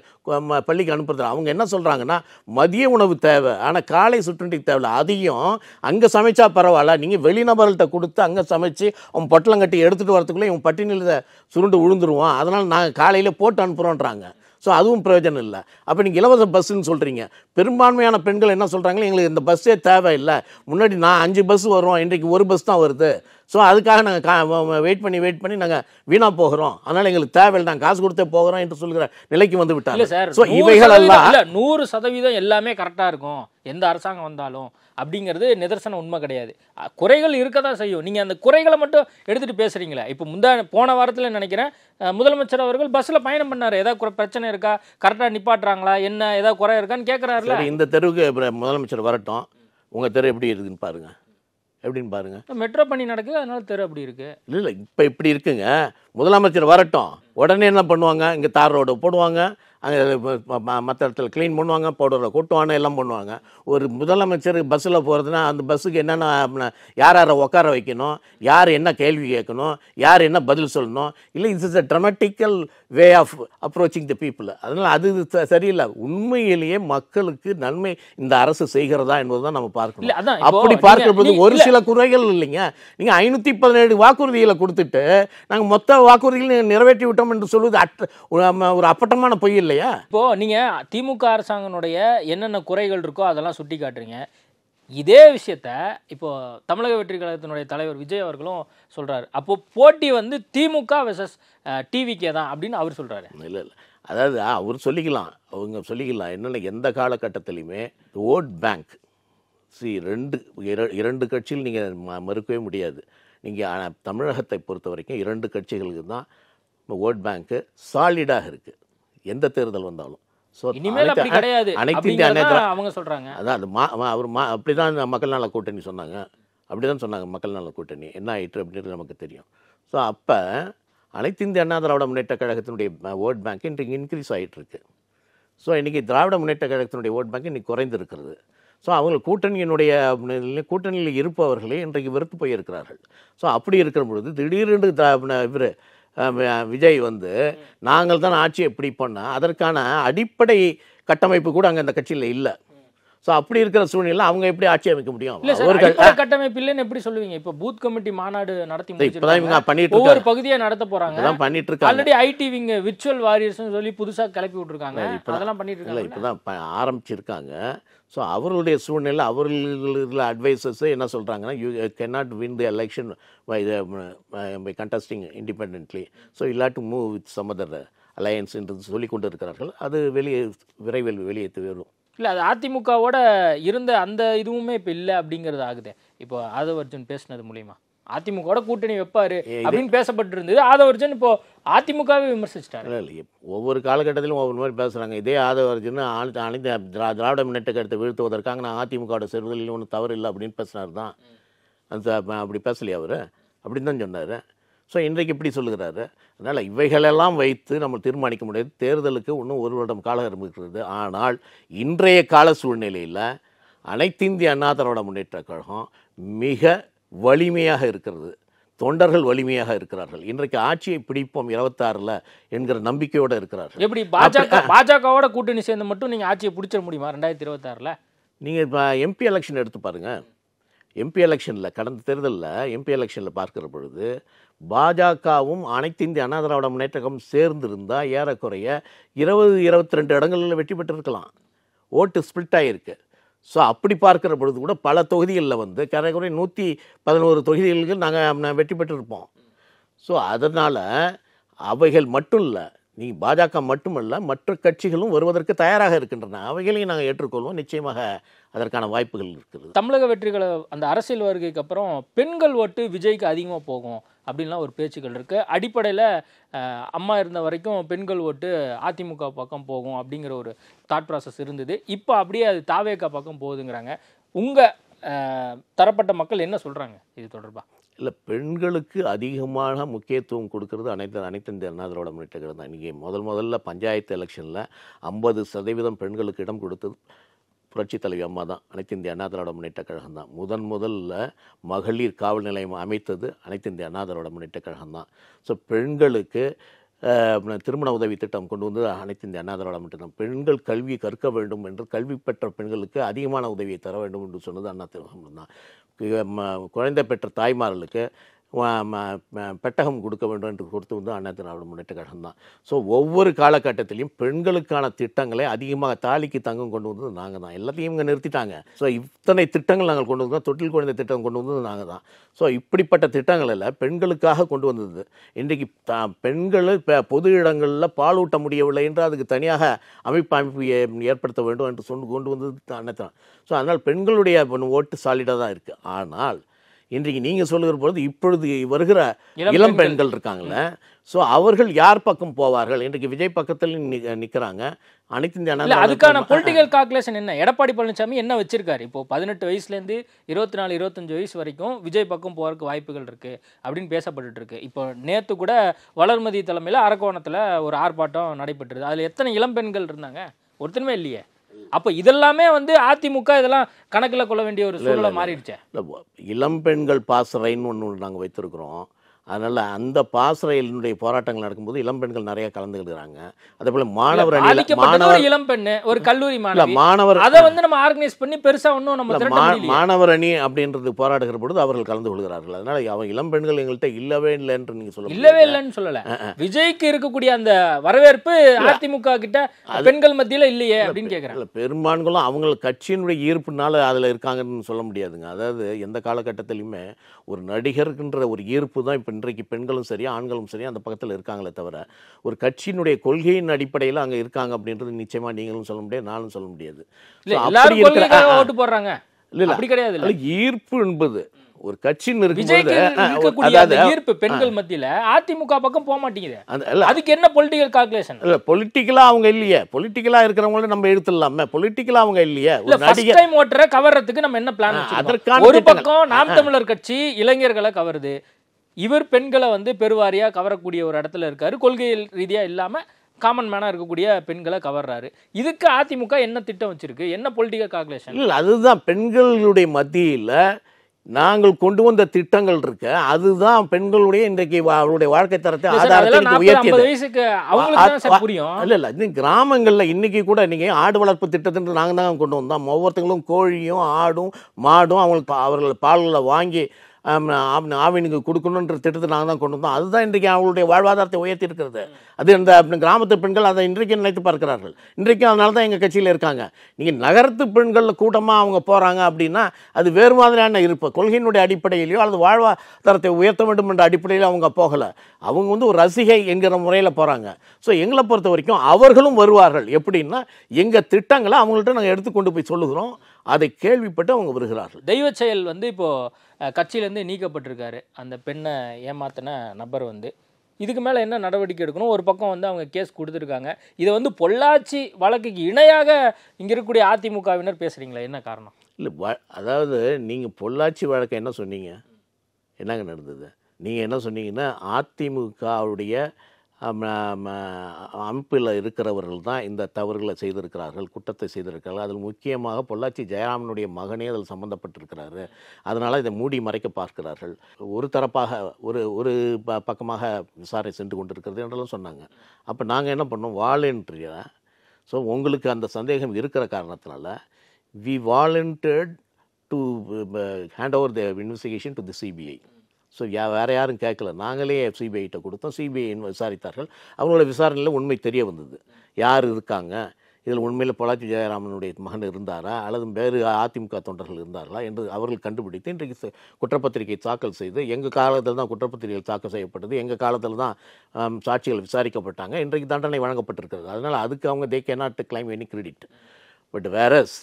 பள்ளிக்கு அனுப்புறது. அவங்க என்ன சொல்கிறாங்கன்னா, மதிய உணவு தேவை, ஆனால் காலை சிற்றுண்டி தேவை. அதையும் அங்கே சமைச்சா பரவாயில்ல, நீங்கள் வெளிநபர்கள்ட்ட கொடுத்து அங்கே சமைச்சு அவன் பொட்டலம் கட்டி எடுத்துகிட்டு வரத்துக்குள்ளே இவன் பட்டினியில் சுருண்டு விழுந்துருவான், அதனால் நாங்கள் காலையில் போட்டு அனுப்புகிறோன்றாங்க. ஸோ அதுவும் பிரயோஜனம் இல்லை. அப்போ நீங்கள் இலவச பஸ்ஸுன்னு சொல்கிறீங்க. பெரும்பான்மையான பெண்கள் என்ன சொல்கிறாங்களோ, எங்களுக்கு இந்த பஸ்ஸே தேவையில்லை, முன்னாடி 5 பஸ் வரும், இன்றைக்கு 1 பஸ் தான் வருது. ஸோ அதுக்காக நாங்கள் வெயிட் பண்ணி நாங்கள் வீணாக போகிறோம், அதனால் எங்களுக்கு தேவையில்லை, நாங்கள் காசு கொடுத்தே போகிறோம் என்று சொல்கிற நிலைக்கு வந்து விட்டாங்க. ஸோ இவைகளெல்லாம் 100% எல்லாமே கரெக்டாக இருக்கும் எந்த அரசாங்கம் வந்தாலும் அப்படிங்கிறது நிதர்சன உண்மை கிடையாது. குறைகள் இருக்க தான் செய்யும். நீங்கள் அந்த குறைகளை மட்டும் எடுத்துகிட்டு பேசுகிறீங்களே. இப்போ போன வாரத்தில் நினைக்கிறேன் முதலமைச்சர் அவர்கள் பஸ்ஸில் பயணம் பண்ணார். ஏதாவது பிரச்சனை இருக்கா, கரெக்டாக நிப்பாட்டுறாங்களா, என்ன ஏதாவது குறை இருக்கான்னு கேட்குறாருல. இந்த தெருவுக்கு முதலமைச்சர் வரட்டும், உங்கள் தெரு எப்படி இருக்குதுன்னு பாருங்கள். எப்படின்னு பாருங்க. மெட்ரோ பணி நடக்குது, அதனால தெரு அப்படி இருக்கு. இல்லை இப்போ இப்படி இருக்குங்க. முதலமைச்சர் வரட்டும், உடனே என்ன பண்ணுவாங்க, இங்கே தார் ரோடு போடுவாங்க, அங்கே மற்ற இடத்துல க்ளீன் பண்ணுவாங்க, பவுடரை கொட்டுவாங்க, எல்லாம் பண்ணுவாங்க. ஒரு முதலமைச்சர் பஸ்ஸில் போகிறதுனா அந்த பஸ்ஸுக்கு என்னென்ன யாரை உட்கார வைக்கணும், யார் என்ன கேள்வி கேட்கணும், யார் என்ன பதில் சொல்லணும், இல்லை it's is a dramatical way of approaching the people. அதனால் அது சரியில்லை. உண்மையிலேயே மக்களுக்கு நன்மை இந்த அரசு செய்கிறதா என்பது தான் நம்ம பார்க்கணும். அப்படி பார்க்கும்போது ஒரு சில குறைகள் இல்லைங்க. நீங்கள் 517 வாக்குறுதிகளை கொடுத்துட்டு நாங்கள் மொத்த வாக்குறுதிகளை நிறைவேற்றி விட்டோம் என்று சொல்வது ஒரு அப்பட்டமான பொய் இல்லையா? இப்போ நீங்க திமுக அரசாங்கனுடைய என்னென்ன குறைகள் இருக்கோ அதெல்லாம் சுட்டி காட்டுறீங்க. இதே விஷயத்த இப்போ தமிழக வெற்றி கழகத்தினுடைய தலைவர் விஜய் அவர்களும் சொல்றாரு. அப்போ போட்டி வந்து திமுக வெர்சஸ் டிவிகே தான் அப்படின்னு அவர் சொல்றாரு. இல்லை அதாவது அவர் சொல்லிக்கலாம், அவங்க சொல்லிக்கலாம். என்னென்ன எந்த காலகட்டத்திலையுமே ஓட் பேங்க் இரண்டு கட்சிகள் நீங்கள் மறுக்கவே முடியாது. நீங்கள் தமிழகத்தை பொறுத்த வரைக்கும் 2 கட்சிகளுக்கு தான் ஓட் பேங்க்கு சாலிடாக இருக்குது எந்த தேர்தல் வந்தாலும். ஸோ அனைத்து இந்திய அண்ணா அவங்க சொல்கிறாங்க. அதான் அவர் அப்படி தான் மக்கள் நல கூட்டணி சொன்னாங்க, அப்படி தான் சொன்னாங்க. மக்கள் நல கூட்டணி என்ன ஆயிற்று அப்படின்றது நமக்கு தெரியும். ஸோ அப்போ அனைத்து இந்திய அண்ணா திராவிட முன்னேற்ற கழகத்தினுடைய ஓட் பேங்க் இன்றைக்கு இன்க்ரீஸ் ஆகிட்டு இருக்கு. ஸோ இன்றைக்கி திராவிட முன்னேற்ற கழகத்தினுடைய ஓட் பேங்க் இன்றைக்கி குறைந்திருக்கிறது. ஸோ அவங்க கூட்டணியில் இருப்பவர்களே இன்றைக்கு வெறுத்து போயிருக்கிறார்கள். ஸோ அப்படி இருக்கிற பொழுது திடீரென்று இவர் விஜய் வந்து நாங்கள் தான் ஆட்சியை பிடிப்போம்னா அதற்கான அடிப்படை கட்டமைப்பு கூட அங்கே அந்த கட்சியில் இல்லை. ஸோ அப்படி இருக்கிற சூழ்நிலை அவங்க எப்படி ஆட்சி அமைக்க முடியும்? கட்டமைப்பு இல்லைன்னு எப்படி சொல்லுவீங்க? இப்போ பூத் கமிட்டி மாநாடு நடத்தி பண்ணிட்டு ஒவ்வொரு பகுதியாக நடத்த போறாங்க, பண்ணிட்டு இருக்காங்க. ஆல்ரெடி ஐடி விங் விர்ச்சுவல் வாரியர்ஸ்னு சொல்லி புதுசாக கிளப்பி விட்டுருக்காங்க. அதெல்லாம் பண்ணிட்டு இருக்காங்க, இப்போதான் ஆரம்பிச்சிருக்காங்க. ஸோ அவர்களுடைய சூழ்நிலை, அவர்கள் அட்வைசர்ஸ் என்ன சொல்கிறாங்கன்னா, you cannot win the election by contesting independently, so you have to move with some other alliance என்று சொல்லி கொண்டு இருக்கிறார்கள். அது விரைவில் வெளியே வரும். இல்லை, அது அதிமுகவோட இருந்த அந்த இதுவுமே இப்போ இல்லை அப்படிங்கிறது ஆகுது. இப்போ ஆதவ் அர்ஜுன் பேசினது மூலிமா அதிமுகவோட கூட்டணி வைப்பாரு அப்படின்னு பேசப்பட்டு இருந்தது. ஆதவ் அர்ஜுன் இப்போ அதிமுகவே விமர்சிச்சிட்டாரு. இல்லை, ஒவ்வொரு காலகட்டத்திலும் ஒவ்வொரு மாதிரி பேசுகிறாங்க. இதே ஆதவ் அர்ஜுன் அனைத்து திராவிட முன்னேற்ற கருத்தை வீழ்த்துவதற்காக நான் அதிமுகவோட செல்வதில் ஒன்றும் தவறு இல்லை அப்படின்னு பேசினார் தான். அந்த அப்படி பேசலையா அவர்? அப்படின்னு தான் சொன்னார். ஸோ இன்றைக்கு இப்படி சொல்லுகிறாரு. அதனால் இவைகளெல்லாம் வைத்து நம்ம தீர்மானிக்க முடியாது. தேர்தலுக்கு இன்னும் 1 வருடம் காலம் இருக்கிறது. ஆனால் இன்றைய கால சூழ்நிலையில் அனைத்து இந்திய அண்ணா திராவிட முன்னேற்றக் கழகம் மிக வலிமையாக இருக்கிறது. தொண்டர்கள் வலிமையாக இருக்கிறார்கள். இன்றைக்கு ஆட்சியை பிடிப்போம் 26ல் என்கிற நம்பிக்கையோடு இருக்கிறார்கள். எப்படி பாஜகவோட கூட்டணி சேர்ந்து மட்டும் நீங்கள் ஆட்சியை பிடிச்சிட முடியுமா 2026ல்? நீங்கள் இப்போ எம்பி எலெக்ஷன் எடுத்து பாருங்கள். எம்பி எலெக்ஷனில் கடந்த தேர்தலில் எம்பி எலெக்ஷனில் பார்க்குற பொழுது பாஜகவும் அனைத்து இந்திய அண்ணா திராவிட முன்னேற்றகம் சேர்ந்திருந்தால் ஏறக்குறைய 22 இடங்களில் வெற்றி பெற்றிருக்கலாம். ஓட்டு ஸ்பிளிட் ஆகிருக்கு. ஸோ அப்படி பார்க்குற பொழுது கூட பல தொகுதிகளில் வந்து கரைக்குறை 111 தொகுதிகளுக்கு நாங்கள் வெற்றி பெற்றிருப்போம். ஸோ அதனால் அவைகள் மட்டும் இல்லை, நீ பாஜக மட்டுமல்ல மற்ற கட்சிகளும் வருவதற்கு தயாராக இருக்கின்றன. அவைகளையும் நாங்கள் ஏற்றுக்கொள்வோம். நிச்சயமாக அதற்கான வாய்ப்புகள் இருக்கிறது. தமிழக வெற்றிகளை அந்த அரசியல் வருகைக்கு அப்புறம் பெண்கள் ஓட்டு விஜய்க்கு அதிகமாக போகும் அப்படின்லாம் ஒரு பேச்சுக்கள் இருக்குது. அடிப்படையில் அம்மா இருந்த வரைக்கும் பெண்கள் ஓட்டு அதிமுக பக்கம் போகும் அப்படிங்கிற ஒரு தாட் ப்ராசஸ் இருந்தது. இப்போ அப்படியே அது தாவேகா பக்கம் போகுதுங்கிறாங்க. உங்கள் தரப்பட்ட மக்கள் என்ன சொல்கிறாங்க இது தொடர்பாக? இல்லை, பெண்களுக்கு அதிகமான முக்கியத்துவம் கொடுக்கறது அனைத்து இந்திய அண்ணா திராவிட முன்னேற்ற கழகம் தான். இன்றைக்கி முதல்ல பஞ்சாயத்து எலெக்ஷனில் 50% பெண்களுக்கு இடம் கொடுத்தது புரட்சி தலைவி அம்மா தான். அனைத்து இந்திய அண்ணா திராவிட முன்னேற்ற கழகம் தான். முதல்ல மகளிர் காவல் நிலையம் அமைத்தது அனைத்து இந்திய அண்ணா திராவிட முன்னேற்ற கழகம் தான். ஸோ பெண்களுக்கு திருமண உதவி திட்டம் கொண்டு வந்து அனைத்து இந்திய அண்ணா திராவிட முன்னேற்ற. பெண்கள் கல்வி கற்க வேண்டும் என்று கல்வி பெற்ற பெண்களுக்கு அதிகமான உதவியை தர வேண்டும் என்று சொன்னது அண்ணா திராவிட தான். குழந்தை பெற்ற தாய்மார்களுக்கு பெட்டகம் கொடுக்க வேண்டும் என்று கொடுத்து வந்து அண்ணா திராவிட முன்னேற்ற கழகம் தான். ஸோ ஒவ்வொரு காலகட்டத்திலையும் பெண்களுக்கான திட்டங்களை அதிகமாக தாலிக்கு தங்கம் கொண்டு வந்தது நாங்கள் தான். எல்லாத்தையும் இங்கே நிறுத்திட்டாங்க. ஸோ இத்தனை திட்டங்கள் நாங்கள் கொண்டு வந்தோம். தொட்டில் குழந்தை திட்டம் கொண்டு வந்தது நாங்கள் தான். ஸோ இப்படிப்பட்ட திட்டங்களில் பெண்களுக்காக கொண்டு வந்தது. இன்றைக்கு பெண்கள் பொது இடங்களில் பாலூட்ட முடியவில்லை என்று அதுக்கு தனியாக அமைப்பு ஏற்படுத்த வேண்டும் என்று கொண்டு வந்தது அண்ணா தான். ஸோ அதனால் பெண்களுடைய ஓட்டு சாலிடாக தான் இருக்குது. ஆனால் இன்றைக்கு நீங்கள் சொல்லுகிற பொழுது இப்பொழுது வருகிற இளம் பெண்கள் இருக்காங்களே, ஸோ அவர்கள் யார் பக்கம் போவார்கள்? இன்றைக்கு விஜய் பக்கத்தில் நிற்கிறாங்க. அனைத்து இந்திய அண்ணா அதுக்கான பொலிட்டிக்கல் கால்குலேஷன் என்ன? எடப்பாடி பழனிசாமி என்ன வச்சிருக்காரு? இப்போ 18 வயசுலேருந்து 24-25 வயசு வரைக்கும் விஜய் பக்கம் போகிறதுக்கு வாய்ப்புகள் இருக்குது அப்படின்னு பேசப்பட்டு இருக்கு. இப்போ நேற்று கூட வளர்மதி தலைமையில் அரக்கோணத்தில் ஒரு ஆர்ப்பாட்டம் நடைபெற்றது. அதில் எத்தனை இளம் பெண்கள் இருந்தாங்க? ஒருத்தருமே இல்லையே. அப்போ இதெல்லாமே வந்து அதிமுக இதெல்லாம் கணக்கில் கொள்ள வேண்டிய ஒரு சூழலை மாறிடுச்சு. இளம் பெண்கள் பாசறைன்னு ஒன்று நாங்கள் வைத்திருக்கிறோம். அதனால் அந்த பாசறையினுடைய போராட்டங்கள் நடக்கும்போது இளம் பெண்கள் நிறைய கலந்துக்கிறாங்க. அதே போல் மாணவர் இளம் பெண்ணு ஒரு கல்லூரி மாணவர் அதை வந்து நம்ம ஆர்கனைஸ் பண்ணி பெருசா ஒன்றும் நம்ம மாணவர் அணி அப்படின்றது போராடுகிற பொழுது அவர்கள் கலந்து கொள்கிறார்கள். அதனால அவன் இளம் பெண்கள் எங்கள்கிட்ட இல்லவே இல்லை என்று நீங்க சொல்ல இல்லவே இல்லைன்னு சொல்லல. விஜய்க்கு இருக்கக்கூடிய அந்த வரவேற்பு அதிமுக கிட்ட பெண்கள் மத்தியில இல்லையே அப்படின்னு கேட்குறாங்க. பெரும்பான்களும் அவங்க கட்சியினுடைய ஈர்ப்புனால அதில் இருக்காங்கன்னு சொல்ல முடியாதுங்க. அதாவது எந்த காலகட்டத்திலையுமே ஒரு நடிகர்கின்ற ஒரு ஈர்ப்பு தான் இப்போ இன்றைக்கு பெண்களும் சரி ஆண்களும் சரி அந்த பக்கத்தில் இருக்காங்களே தவிர ஒரு கட்சியினுடைய கொள்கையின் அடிப்படையில் அங்கே இருக்காங்க அப்படின்றது நிச்சயமா நீங்களும் சொல்ல முடியாது, நானும் சொல்ல முடியாது. ஓட்டு போடுறாங்க அப்படி கிடையாது. ஈர்ப்பு என்பது ஒரு கட்சின்னு ஈர்ப்பு பெண்கள் மத்தியில அதிமுக பக்கம் போக மாட்டேங்குது. அதுக்கு என்ன பொலிட்டிக்கல் கால்குலேஷன்? இல்ல பொலிட்டிக்கலா அவங்க இல்லையே. பொலிட்டிக்கலா இருக்கிறவங்கள நம்ம எடுத்துடலாமே. பொலிட்டிக்கலா அவங்க இல்லையே. ஃபர்ஸ்ட் டைம் ஓட்டரை கவர்றதுக்கு நம்ம என்ன பிளான்? அதற்கான ஒரு பக்கம் நாம் தமிழர் கட்சி இளைஞர்களை கவருது. இவர் பெண்களை வந்து பெருவாரியா கவரக்கூடிய ஒரு இடத்துல இருக்காரு. கொள்கை ரீதியா இல்லாம காமன் மேனா இருக்கக்கூடிய பெண்களை கவர்றாரு. இதுக்கு அதிமுக என்ன திட்டம் வச்சிருக்கு? என்ன பொலிட்டிக்கல் கால்குலேஷன்? இல்ல அதுதான் பெண்களுடைய மத்தியில நாங்கள் கொண்டு வந்த திட்டங்கள் இருக்கு. அதுதான் பெண்களுடைய இன்றைக்கு அவருடைய வாழ்க்கை தரத்தை ஆதாரத்தை உயர்த்தியது. இல்ல இந்த கிராமங்கள்ல இன்னைக்கு கூட நீங்க ஆடு வளர்ப்பு திட்டத்தின் நாங்க தான் கொண்டு வந்தோம். ஒவ்வொருத்தங்களும் கோழியும் ஆடும் மாடும் அவர்கள் பால்களை வாங்கி ஆவினுக்கு கொடுக்கணுன்ற திட்டத்தை நாங்கள் தான் கொண்டு வந்தோம். அதுதான் இன்றைக்கு அவங்களுடைய வாழ்வாதாரத்தை உயர்த்தி இருக்கிறது. அது இந்த கிராமத்து பெண்கள் அதை இன்றைக்கு நினைத்து பார்க்கிறார்கள். இன்றைக்கும் அதனால தான் எங்கள் கட்சியில் இருக்காங்க. நீங்கள் நகரத்து பெண்களில் கூட்டமாக அவங்க போகிறாங்க அப்படின்னா அது வேறு மாதிரியான இருப்பு. கொள்கையினுடைய அடிப்படையிலையோ அல்லது வாழ்வாதாரத்தை உயர்த்த வேண்டும் என்ற அடிப்படையில் அவங்க போகலை. அவங்க வந்து ஒரு ரசிகை என்கிற முறையில் போகிறாங்க. ஸோ எங்களை பொறுத்த வரைக்கும் அவர்களும் வருவார்கள். எப்படின்னா எங்கள் திட்டங்களை அவங்கள்ட்ட நாங்கள் எடுத்துக்கொண்டு போய் சொல்லுகிறோம். அதை கேள்விப்பட்டு அவங்க வருகிறார்கள். தெய்வ செயல் வந்து இப்போது கட்சியிலேருந்து நீக்கப்பட்டிருக்காரு. அந்த பெண்ணை ஏமாத்தின நபர் வந்து இதுக்கு மேலே என்ன நடவடிக்கை எடுக்கணும்? ஒரு பக்கம் வந்து அவங்க கேஸ் கொடுத்துருக்காங்க. இதை வந்து பொள்ளாச்சி வழக்குக்கு இணையாக இங்கே இருக்கக்கூடிய அதிமுகவினர் பேசுகிறீங்களா? என்ன காரணம்? இல்லை அதாவது நீங்கள் பொள்ளாச்சி வழக்கை என்ன சொன்னீங்க? என்னங்க நடந்தது? நீங்கள் என்ன சொன்னீங்கன்னா அதிமுகவுடைய அமைப்பில் இருக்கிறவர்கள் தான் இந்த தவறுகளை செய்திருக்கிறார்கள், குற்றத்தை செய்திருக்கிறார்கள். அதில் முக்கியமாக பொள்ளாச்சி ஜெயராமனுடைய மகனே அதில் சம்மந்தப்பட்டிருக்கிறாரு. அதனால் இதை மூடி மறைக்க பார்க்கிறார்கள். ஒரு தரப்பாக ஒரு பக்கமாக விசாரணை சென்று கொண்டிருக்கிறது என்றெல்லாம் சொன்னாங்க. அப்போ நாங்கள் என்ன பண்ணோம், வாலண்டரியாக, ஸோ உங்களுக்கு அந்த சந்தேகம் இருக்கிற காரணத்தினால we volunteered to hand over the investigation to the CBI. So வேறு யாரும் கேட்கல, நாங்களே சிபிஐட்ட கொடுத்தோம். சிபிஐ விசாரித்தார்கள். அவங்களோட விசாரணையில் உண்மை தெரிய வந்தது. யார் இருக்காங்க இதில், உண்மையில் பொள்ளாச்சி ஜெயராமனுடைய மகன் இருந்தாரா அல்லது வேறு அதிமுக தொண்டர்கள் இருந்தார்களா என்று அவர்கள் கண்டுபிடித்து இன்றைக்கு குற்றப்பத்திரிகை தாக்கல் செய்து, எங்கள் காலத்தில் தான் குற்றப்பத்திரிகைகள் தாக்கல் செய்யப்பட்டது, எங்கள் காலத்தில் தான் சாட்சிகள் விசாரிக்கப்பட்டாங்க, இன்றைக்கு தண்டனை வழங்கப்பட்டிருக்கிறது. அதனால் அதுக்கு அவங்க they cannot claim any credit. But whereas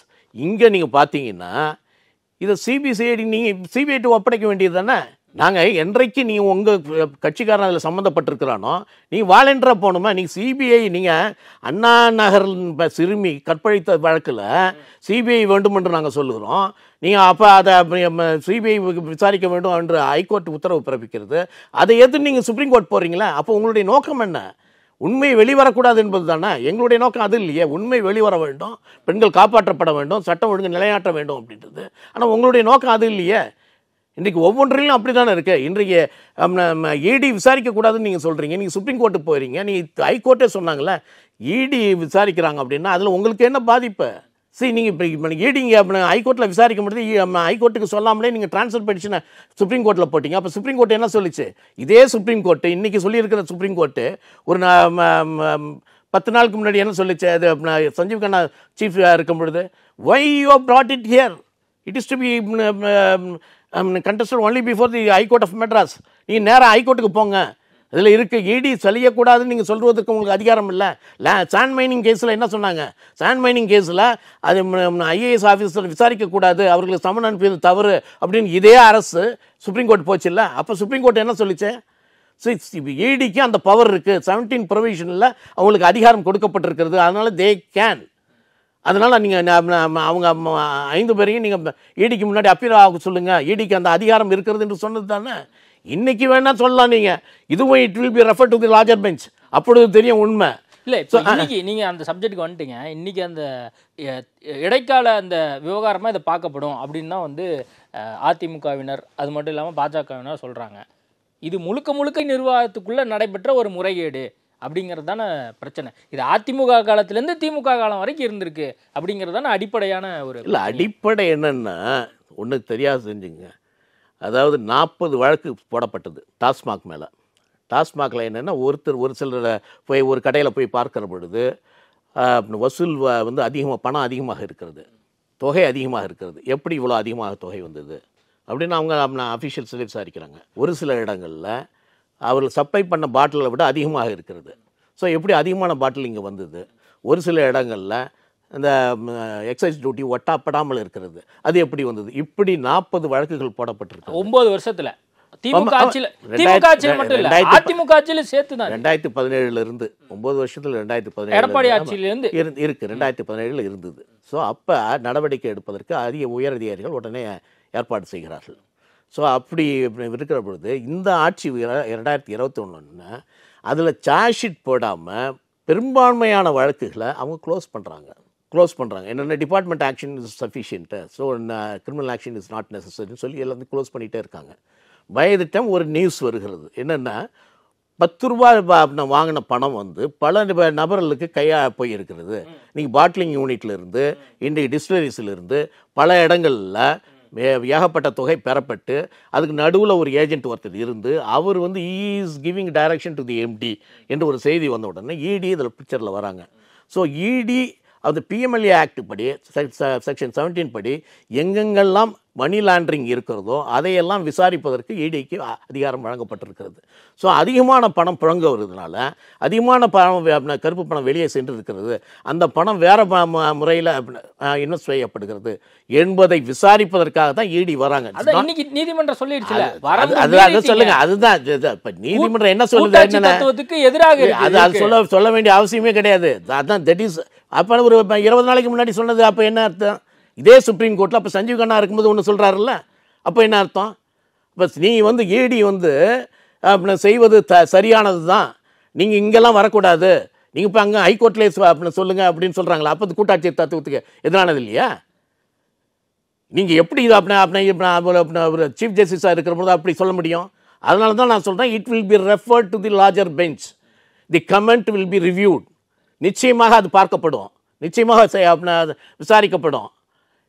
இங்கே நீங்கள் பார்த்தீங்கன்னா இதை சிபிசிஐடி நீங்கள் சிபிஐட்டு ஒப்படைக்க வேண்டியது தானே. நாங்கள் என்றைக்கு நீங்கள் உங்கள் கட்சிக்காரன் அதில் சம்மந்தப்பட்டிருக்கிறானோ நீங்கள் வாலண்டராக போகணுமா? நீங்கள் சிபிஐ, நீங்கள் அண்ணா நகர் சிறுமி கற்பழித்த வழக்கில் சிபிஐ வேண்டும் என்று நாங்கள் சொல்லுகிறோம். நீங்கள் அப்போ அதை சிபிஐ விசாரிக்க வேண்டும் என்று ஹைகோர்ட் உத்தரவு பிறப்பிக்கிறது. அதை எதிர்த்து நீங்கள் சுப்ரீம் கோர்ட் போகிறீங்களா? அப்போ உங்களுடைய நோக்கம் என்ன? உண்மை வெளிவரக்கூடாது என்பது தானே எங்களுடைய நோக்கம். அது இல்லையே, உண்மை வெளிவர வேண்டும், பெண்கள் காப்பாற்றப்பட வேண்டும், சட்டம் ஒழுங்கு நிலைநாட்ட வேண்டும் அப்படின்றது. ஆனால் உங்களுடைய நோக்கம் அது இல்லையே. இன்றைக்கு ஒவ்வொன்றிலும் அப்படி தானே இருக்குது. இன்றைக்கு இடி விசாரிக்கக்கூடாதுன்னு நீங்கள் சொல்கிறீங்க, நீங்கள் சுப்ரீம் கோர்ட்டுக்கு போகிறீங்க, நீங்கள் ஹைகோர்ட்டே சொன்னாங்களே இடி விசாரிக்கிறாங்க அப்படின்னா அதில் உங்களுக்கு என்ன பாதிப்பு? சரி, நீங்கள் இப்போ இடிங்க ஹைகோர்ட்டில் விசாரிக்க முடியுது, ஹைகோர்ட்டுக்கு சொல்லாமலே நீங்கள் ட்ரான்ஸ்ஃபர் பெட்டிஷனை சுப்ரீம் கோர்ட்டில் போட்டிங்க. அப்போ சுப்ரீம் கோர்ட் என்ன சொல்லிச்சு? இதே சுப்ரீம் கோர்ட்டு இன்றைக்கி சொல்லியிருக்கிற சுப்ரீம் கோர்ட்டு ஒரு 10 நாளுக்கு முன்னாடி என்ன சொல்லிச்சு? அது சஞ்சீவ் கண்ணா சீஃபாக இருக்கும் பொழுது, why you brought it here? It is to be contested only before the High Court of Madras. நீங்கள் நேராக ஹைகோர்ட்டுக்கு போங்க, அதில் இருக்க இடி செய்யக்கூடாதுன்னு நீங்கள் சொல்வதற்கு உங்களுக்கு அதிகாரம் இல்லை. சாண்ட் மைனிங் கேஸில் என்ன சொன்னாங்க? சாண்ட் மைனிங் கேஸில் அது ஐஏஎஸ் ஆஃபீஸர் விசாரிக்கக்கூடாது, அவர்களுக்கு சமன் அனுப்பியது தவறு அப்படின்னு இதே அரசு சுப்ரீம் கோர்ட் போச்சு இல்லை? அப்போ சுப்ரீம் கோர்ட் என்ன சொல்லிச்சு? இடிக்கு அந்த பவர் இருக்குது, 17 ப்ரொவிஷனில் அவங்களுக்கு அதிகாரம் கொடுக்கப்பட்டிருக்கிறது, அதனால் தே கேன். அதனால் நீங்கள் அவங்க 5 பேரையும் நீங்கள் இடிக்கு முன்னாடி அப்பீல் ஆக சொல்லுங்கள், இடிக்கு அந்த அதிகாரம் இருக்கிறது என்று சொன்னது தானே. இன்றைக்கி வேணால் சொல்லலாம் நீங்கள், இதுவும் it will be refer to the larger bench, அப்பொழுது தெரியும் உண்மை. இல்லை, இப்போ இன்னைக்கு நீங்கள் அந்த சப்ஜெக்ட்டுக்கு வந்துட்டீங்க. இன்றைக்கி அந்த இடைக்கால அந்த விவகாரமாக இதை பார்க்கப்படும் அப்படின்னு தான் வந்து அதிமுகவினர், அது மட்டும் இல்லாமல் பாஜகவினர் சொல்கிறாங்க. இது முழுக்க நிர்வாகத்துக்குள்ளே நடைபெற்ற ஒரு முறைகேடு அப்படிங்கிறது தானே பிரச்சனை. இது அதிமுக காலத்திலேருந்து திமுக காலம் வரைக்கும் இருந்திருக்கு அப்படிங்கிறது தானே அடிப்படையான ஒரு இல்லை. அடிப்படை என்னென்னா ஒன்று தெரியாது செஞ்சுங்க. அதாவது 40 வழக்கு போடப்பட்டது டாஸ்மாக் மேலே. டாஸ்மாகில் என்னென்னா ஒரு சிலர் போய் ஒரு கடையில் போய் பார்க்குற பொழுது வசூல் வந்து பணம் அதிகமாக இருக்கிறது, தொகை அதிகமாக இருக்கிறது. எப்படி இவ்வளோ அதிகமாக தொகை வந்தது அப்படின்னு அவங்க அஃபிஷியல்ஸில் விசாரிக்கிறாங்க. ஒரு சில இடங்களில் அவர்கள் சப்ளை பண்ண பாட்டிலை விட அதிகமாக இருக்கிறது. ஸோ எப்படி அதிகமான பாட்டில் இங்கே வந்தது? ஒரு சில இடங்களில் இந்த எக்ஸைஸ் டியூட்டி ஒட்டாப்படாமல் இருக்கிறது, அது எப்படி வந்தது? இப்படி 40 வழக்குகள் போடப்பட்டிருக்கு 9 வருஷத்தில். திமுக ஆட்சியில் மட்டும் இல்லை, அதிமுக ஆட்சியில் சேர்த்து தான் 2017 9 வருஷத்தில் 2017 எடப்பாடி ஆட்சியிலேருந்து இருக்குது, 2017 இருந்தது. ஸோ அப்போ நடவடிக்கை எடுப்பதற்கு அதிக உயர் அதிகாரிகள் உடனே ஏற்பாடு செய்கிறார்கள். ஸோ அப்படி இருக்கிற பொழுது இந்த ஆட்சி 2021 அதில் சார்ஜ் ஷீட் போடாமல் பெரும்பான்மையான வழக்குகளை அவங்க க்ளோஸ் பண்ணுறாங்க. என்னென்ன department action is sufficient, so criminal action is not நெசசரின்னு சொல்லி எல்லாத்தையும் க்ளோஸ் பண்ணிகிட்டே இருக்காங்க. பை தி டைம் ஒரு நியூஸ் வருகிறது என்னென்னா, 10 ரூபாய் வாங்கின பணம் வந்து பல நபர்களுக்கு கையாக போயிருக்கிறது. நீங்கள் பாட்லிங் யூனிட்லேருந்து இன்றைக்கு டிஸ்டிலரிஸிலிருந்து பல இடங்களில் ஏகப்பட்ட தொகை பெறப்பட்டு அதுக்கு நடுவில் ஒரு ஏஜென்ட் ஒருத்தர் இருந்து அவர் வந்து is giving direction to the MD என்று ஒரு செய்தி வந்த உடனே இடி இதில் பிக்சரில் வராங்க. ஸோ இடி அது பிஎம்எல்ஏ ஆக்ட் படி செக்ஷன் 17 படி எங்கெங்கெல்லாம் மணி லாண்ட்ரிங் இருக்கிறதோ அதையெல்லாம் விசாரிப்பதற்கு இடிக்கு அதிகாரம் வழங்கப்பட்டிருக்கிறது. ஸோ அதிகமான பணம் புழங்க வருதுனால அதிகமான பணம் கருப்பு பணம் வெளியே சென்று இருக்கிறது, அந்த பணம் வேறு முறையில் இன்வெஸ்ட் செய்யப்படுகிறது என்பதை விசாரிப்பதற்காக தான் இடி வராங்க. நீதிமன்றம் சொல்லிடுச்சுல, அதுதான் சொல்லுங்க. அதுதான் இப்போ நீதிமன்றம் என்ன சொல்லுது, என்னென்னத்துக்கு எதிராக அது சொல்ல வேண்டிய அவசியமே கிடையாது. அதான் தட் இஸ். அப்போ ஒரு 20 நாளைக்கு முன்னாடி சொன்னது அப்போ என்ன அர்த்தம்? இதே சுப்ரீம் கோர்ட்டில் அப்போ சஞ்சீவ் கண்ணா இருக்கும்போது ஒன்று சொல்கிறாருல்ல, அப்போ என்ன அர்த்தம்? இப்போ நீங்கள் வந்து இடி வந்து செய்வது சரியானது தான், நீங்கள் இங்கெல்லாம் வரக்கூடாது, நீங்கள் இப்போ அங்கே ஹைகோர்ட்லேயே அப்படின்னு சொல்லுங்கள் அப்படின்னு சொல்கிறாங்களா? அப்போ அது கூட்டாட்சி தத்துவத்துக்கு எதிரானது இல்லையா? நீங்கள் எப்படி இது அப்படி சீஃப் ஜஸ்டிஸாக இருக்கிற போது அப்படி சொல்ல முடியும்? அதனால தான் நான் சொல்கிறேன், it will be referred to the larger bench, the comment will be reviewed. நிச்சயமாக அது பார்க்கப்படும், நிச்சயமாக விசாரிக்கப்படும்.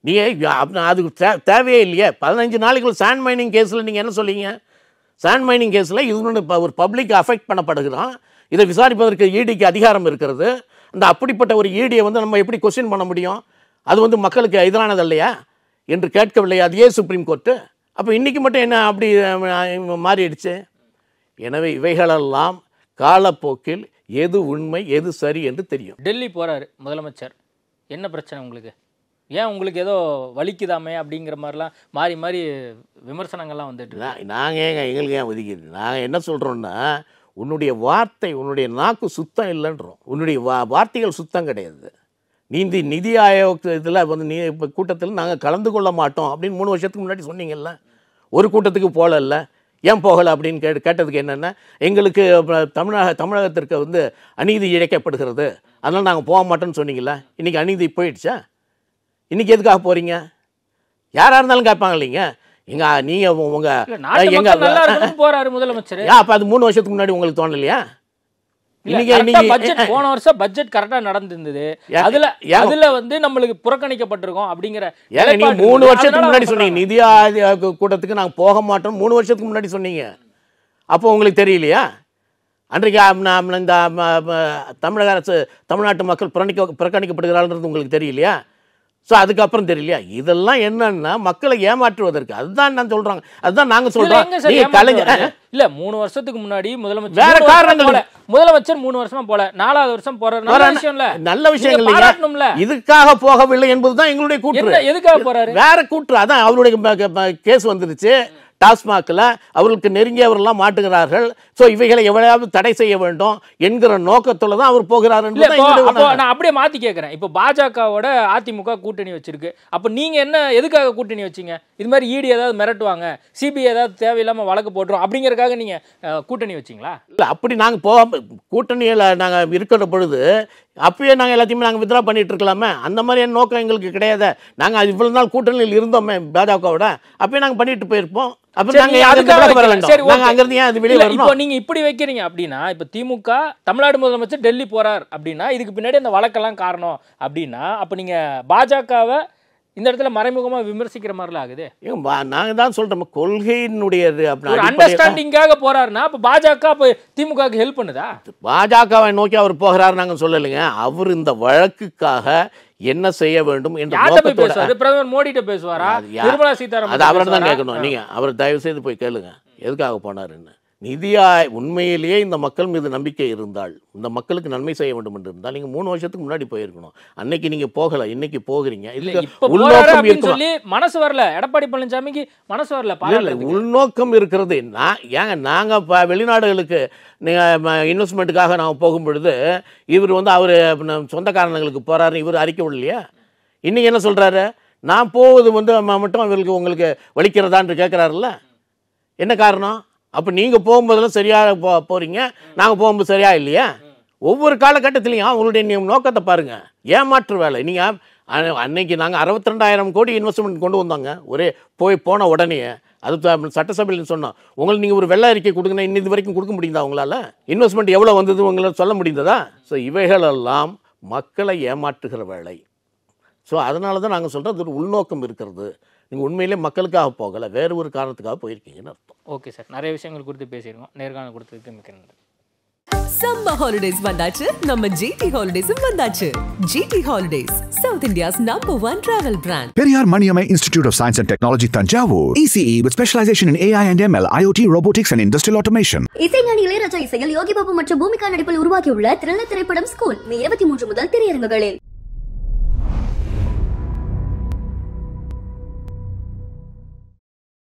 நீங்கள் அதுக்கு தேவையே இல்லையே. 15 நாளைக்குள்ள சாண்ட் மைனிங் கேஸில் நீங்கள் என்ன சொல்லிங்க? சாண்ட் மைனிங் கேஸில் இது இப்போ ஒரு பப்ளிக் அஃபெக்ட் பண்ணப்படுகிறோம், இதை விசாரிப்பதற்கு ஈடிக்கு அதிகாரம் இருக்கிறது. அந்த அப்படிப்பட்ட ஒரு ஈடியை வந்து நம்ம எப்படி கொஸ்டின் பண்ண முடியும்? அது வந்து மக்களுக்கு எதிரானது இல்லையா என்று கேட்கவில்லையா அதையே சுப்ரீம் கோர்ட்டு? அப்போ இன்றைக்கி மட்டும் என்ன அப்படி மாறிடுச்சு? எனவே இவைகளெல்லாம் காலப்போக்கில் எது உண்மை எது சரி என்று தெரியும். டெல்லி போகிறாரு முதலமைச்சர், என்ன பிரச்சனை உங்களுக்கு? ஏன் உங்களுக்கு ஏதோ வலிக்குதாமே அப்படிங்கிற மாதிரிலாம் மாறி மாறி விமர்சனங்கள்லாம் வந்துட்டு நாங்கள் எங்களுக்கு ஏன் ஒதுக்கிது? நாங்கள் என்ன சொல்கிறோன்னா, உன்னுடைய வார்த்தை, உன்னுடைய நாக்கு சுத்தம் இல்லைன்றோம். உன்னுடைய வார்த்தைகள் சுத்தம் கிடையாது. நிதி ஆயோக் இதில் வந்து இப்போ கூட்டத்தில் நாங்கள் கலந்து கொள்ள மாட்டோம் அப்படின்னு 3 வருஷத்துக்கு முன்னாடி சொன்னீங்கல்ல. ஒரு கூட்டத்துக்கு போகல, ஏன் போகலை அப்படின்னு கேட்டதுக்கு என்னென்னா, எங்களுக்கு தமிழகத்திற்கு வந்து அநீதி இழைக்கப்படுகிறது, அதனால் நாங்கள் போக மாட்டோம்னு சொன்னீங்களா? இன்றைக்கி அநீதி போயிடுச்சா? இன்றைக்கி எதுக்காக போகிறீங்க? யாராக இருந்தாலும் கேட்பாங்க இல்லைங்க. நீங்கள் உங்கள் போகிறாரு முதலமைச்சர். அப்போ அது 3 வருஷத்துக்கு முன்னாடி உங்களுக்கு தோணலையா? போன வருஷம் பட்ஜெட் கரெக்டா நடந்திருந்தது, அதுல வந்து நம்மளுக்கு புறக்கணிக்கப்பட்டிருக்கோம் அப்படிங்கிற 3 வருஷத்துக்கு முன்னாடி சொன்னீங்க. நிதி ஆயோக் கூட்டத்துக்கு நாங்கள் போக மாட்டோம் 3 வருஷத்துக்கு முன்னாடி சொன்னீங்க. அப்போ உங்களுக்கு தெரியலையா? அன்றைக்கு இந்த தமிழக அரசு தமிழ்நாட்டு மக்கள் புறக்கணிக்கப்படுகிறார்கள் உங்களுக்கு தெரியலையா? ஸோ அதுக்கப்புறம் தெரியலையா? இதெல்லாம் என்னன்னா மக்களை ஏமாற்றுவதற்கு. அதுதான் நான் சொல்றாங்க, அதுதான் நாங்க சொல்றோம். இல்ல 3 வருஷத்துக்கு முன்னாடி முதலமைச்சர் வேற காரணங்கள் முதலமைச்சர் 3 வருஷமா போல, 4வது வருஷம் போறாரு. நல்ல விஷயம் இல்ல, நல்ல விஷயம் இல்ல. இதுக்காக போகவில்லை என்பதுதான் எங்களுடைய கூற்று. எதுக்காக போறாரு? வேற கூற்று. அதான் அவருடைய கேஸ் வந்துருச்சு டாஸ்மாகில், அவர்களுக்கு நெருங்கியவர்கள்லாம் மாட்டுகிறார்கள். ஸோ இவைகளை எவ்வளவு தடை செய்ய வேண்டும் என்கிற நோக்கத்தில் தான் அவர் போகிறார். நான் அப்படியே மாற்றி கேட்குறேன். இப்போ பாஜகவோட அதிமுக கூட்டணி வச்சிருக்கு, அப்போ நீங்கள் என்ன எதுக்காக கூட்டணி வச்சிங்க? இது மாதிரி இடி ஏதாவது மிரட்டுவாங்க, சிபிஐ ஏதாவது தேவையில்லாமல் வழக்கு போட்டுரும் அப்படிங்கிறதுக்காக நீங்கள் கூட்டணி வச்சிங்களா? இல்லை, அப்படி நாங்கள் கூட்டணியில் நாங்கள் இருக்கிற பொழுது அப்பயே நாங்கள் எல்லாத்தையுமே நாங்கள் வித்ரா பண்ணிட்டு இருக்கலாமே. அந்த மாதிரியான நோக்கம் எங்களுக்கு கிடையாது. நாங்கள் இவ்வளவு நாள் கூட்டணியில் இருந்தோமே பாஜகவோட, அப்பயே நாங்கள் பண்ணிட்டு போயிருப்போம். நீங்க இப்படி வைக்கிறீங்க அப்படின்னா, இப்ப திமுக தமிழ்நாடு முதலமைச்சர் டெல்லி போறார் அப்படின்னா இதுக்கு பின்னாடி அந்த வழக்கெல்லாம் காரணம் அப்படின்னா, அப்ப நீங்க பாஜகவை இந்த இடத்துல மறைமுகமா விமர்சிக்கிற மாதிரிலாம் ஆகுது. நாங்க தான் சொல்றோம், கொள்கையினுடைய அண்டர்ஸ்டாண்டிங்காக போறாருன்னா அப்ப பாஜக திமுகவுக்கு ஹெல்ப் பண்ணுதா? பாஜகவை நோக்கி அவர் போகிறார் நாங்க சொல்லலைங்க. அவர் இந்த வழக்குக்காக என்ன செய்ய வேண்டும் என்று பிரதமர் மோடிட்ட பேசுவாரா, நிர்மலா சீதாராமன்? அது அவரை தான் கேட்கணும். நீங்க அவர் தயவு செய்து போய் கேளுங்க எதுக்காக போனாருன்னு. உண்மையிலேயே இந்த மக்கள் மீது நம்பிக்கை இருந்தால், இந்த மக்களுக்கு நன்மை செய்ய வேண்டும் என்று இருந்தால் நீங்க 3 வருஷத்துக்கு முன்னாடி போயிருக்கணும். அன்னைக்கு நீங்க போகல, இன்னைக்கு போகிறீங்க. மனசு வரல, எடப்பாடி பழனிசாமிக்கு மனசு வரல. உள்நோக்கம் இருக்கிறது. நாங்க வெளிநாடுகளுக்கு இன்வெஸ்ட்மெண்ட்டுக்காக நாங்கள் போகும் பொழுது இவர் வந்து அவர் சொந்த காரணங்களுக்கு போறாரு, இவர் அறிக்கை விடலையா? இன்னைக்கு என்ன சொல்றாரு? நான் போவது வந்து மட்டும் இவருக்கு உங்களுக்கு வலிக்கிறதான்னு கேட்கிறாருல்ல. என்ன காரணம்? அப்போ நீங்கள் போகும்போதெல்லாம் சரியாக போகிறீங்க, நாங்கள் போகும்போது சரியா இல்லையா? ஒவ்வொரு காலகட்டத்திலையும் அவங்களுடைய நோக்கத்தை பாருங்கள். ஏமாற்று வேலை. நீங்கள் அன்னைக்கு நாங்கள் 62,000 கோடி இன்வெஸ்ட்மெண்ட் கொண்டு வந்தாங்க ஒரே போன உடனே. அது சட்டசபையில் சொன்னோம். உங்களுக்கு நீங்கள் ஒரு வெள்ளை அறிக்கை கொடுங்கன்னா இன்னும் இது வரைக்கும் கொடுக்க முடியுதா உங்களால்? இன்வெஸ்ட்மெண்ட் எவ்வளோ வந்தது உங்களால் சொல்ல முடிந்ததா? ஸோ இவைகளெல்லாம் மக்களை ஏமாற்றுகிற வேலை. ஸோ அதனால தான் நாங்கள் சொல்கிறோம், அது ஒரு உள்நோக்கம் இருக்கிறது. நீங்கள் உண்மையிலே மக்களுக்காக போகலை, வேறு ஒரு காரணத்துக்காக போயிருக்கீங்கன்னு அர்த்தம். ஓகே சார், நிறைய விஷயங்கள் குறித்து பேசியிருக்கோம். நேர்காணல் கொடுத்ததுக்கு மிக்க நன்றி. சம்மர் ஹாலிடேஸ் வந்தாச்சு, நம்ம ஜிடி ஹாலிடேஸும் வந்தாச்சு. GT holidays, South India's #1 travel brand. Periyar Maniammai Institute of Science and Technology, Tanjavur. ECE with specialization in AI and ML, IoT, robotics and industrial automation. இசைஞானி இளையராஜா இசையில் யோகி பாபு மற்றும் பூமிகா நடிப்பில் உருவாக்கியுள்ள த்ரில்லர் திரைப்படம் ஸ்கூல் மே 23 முதல் திரையரங்குகளில்.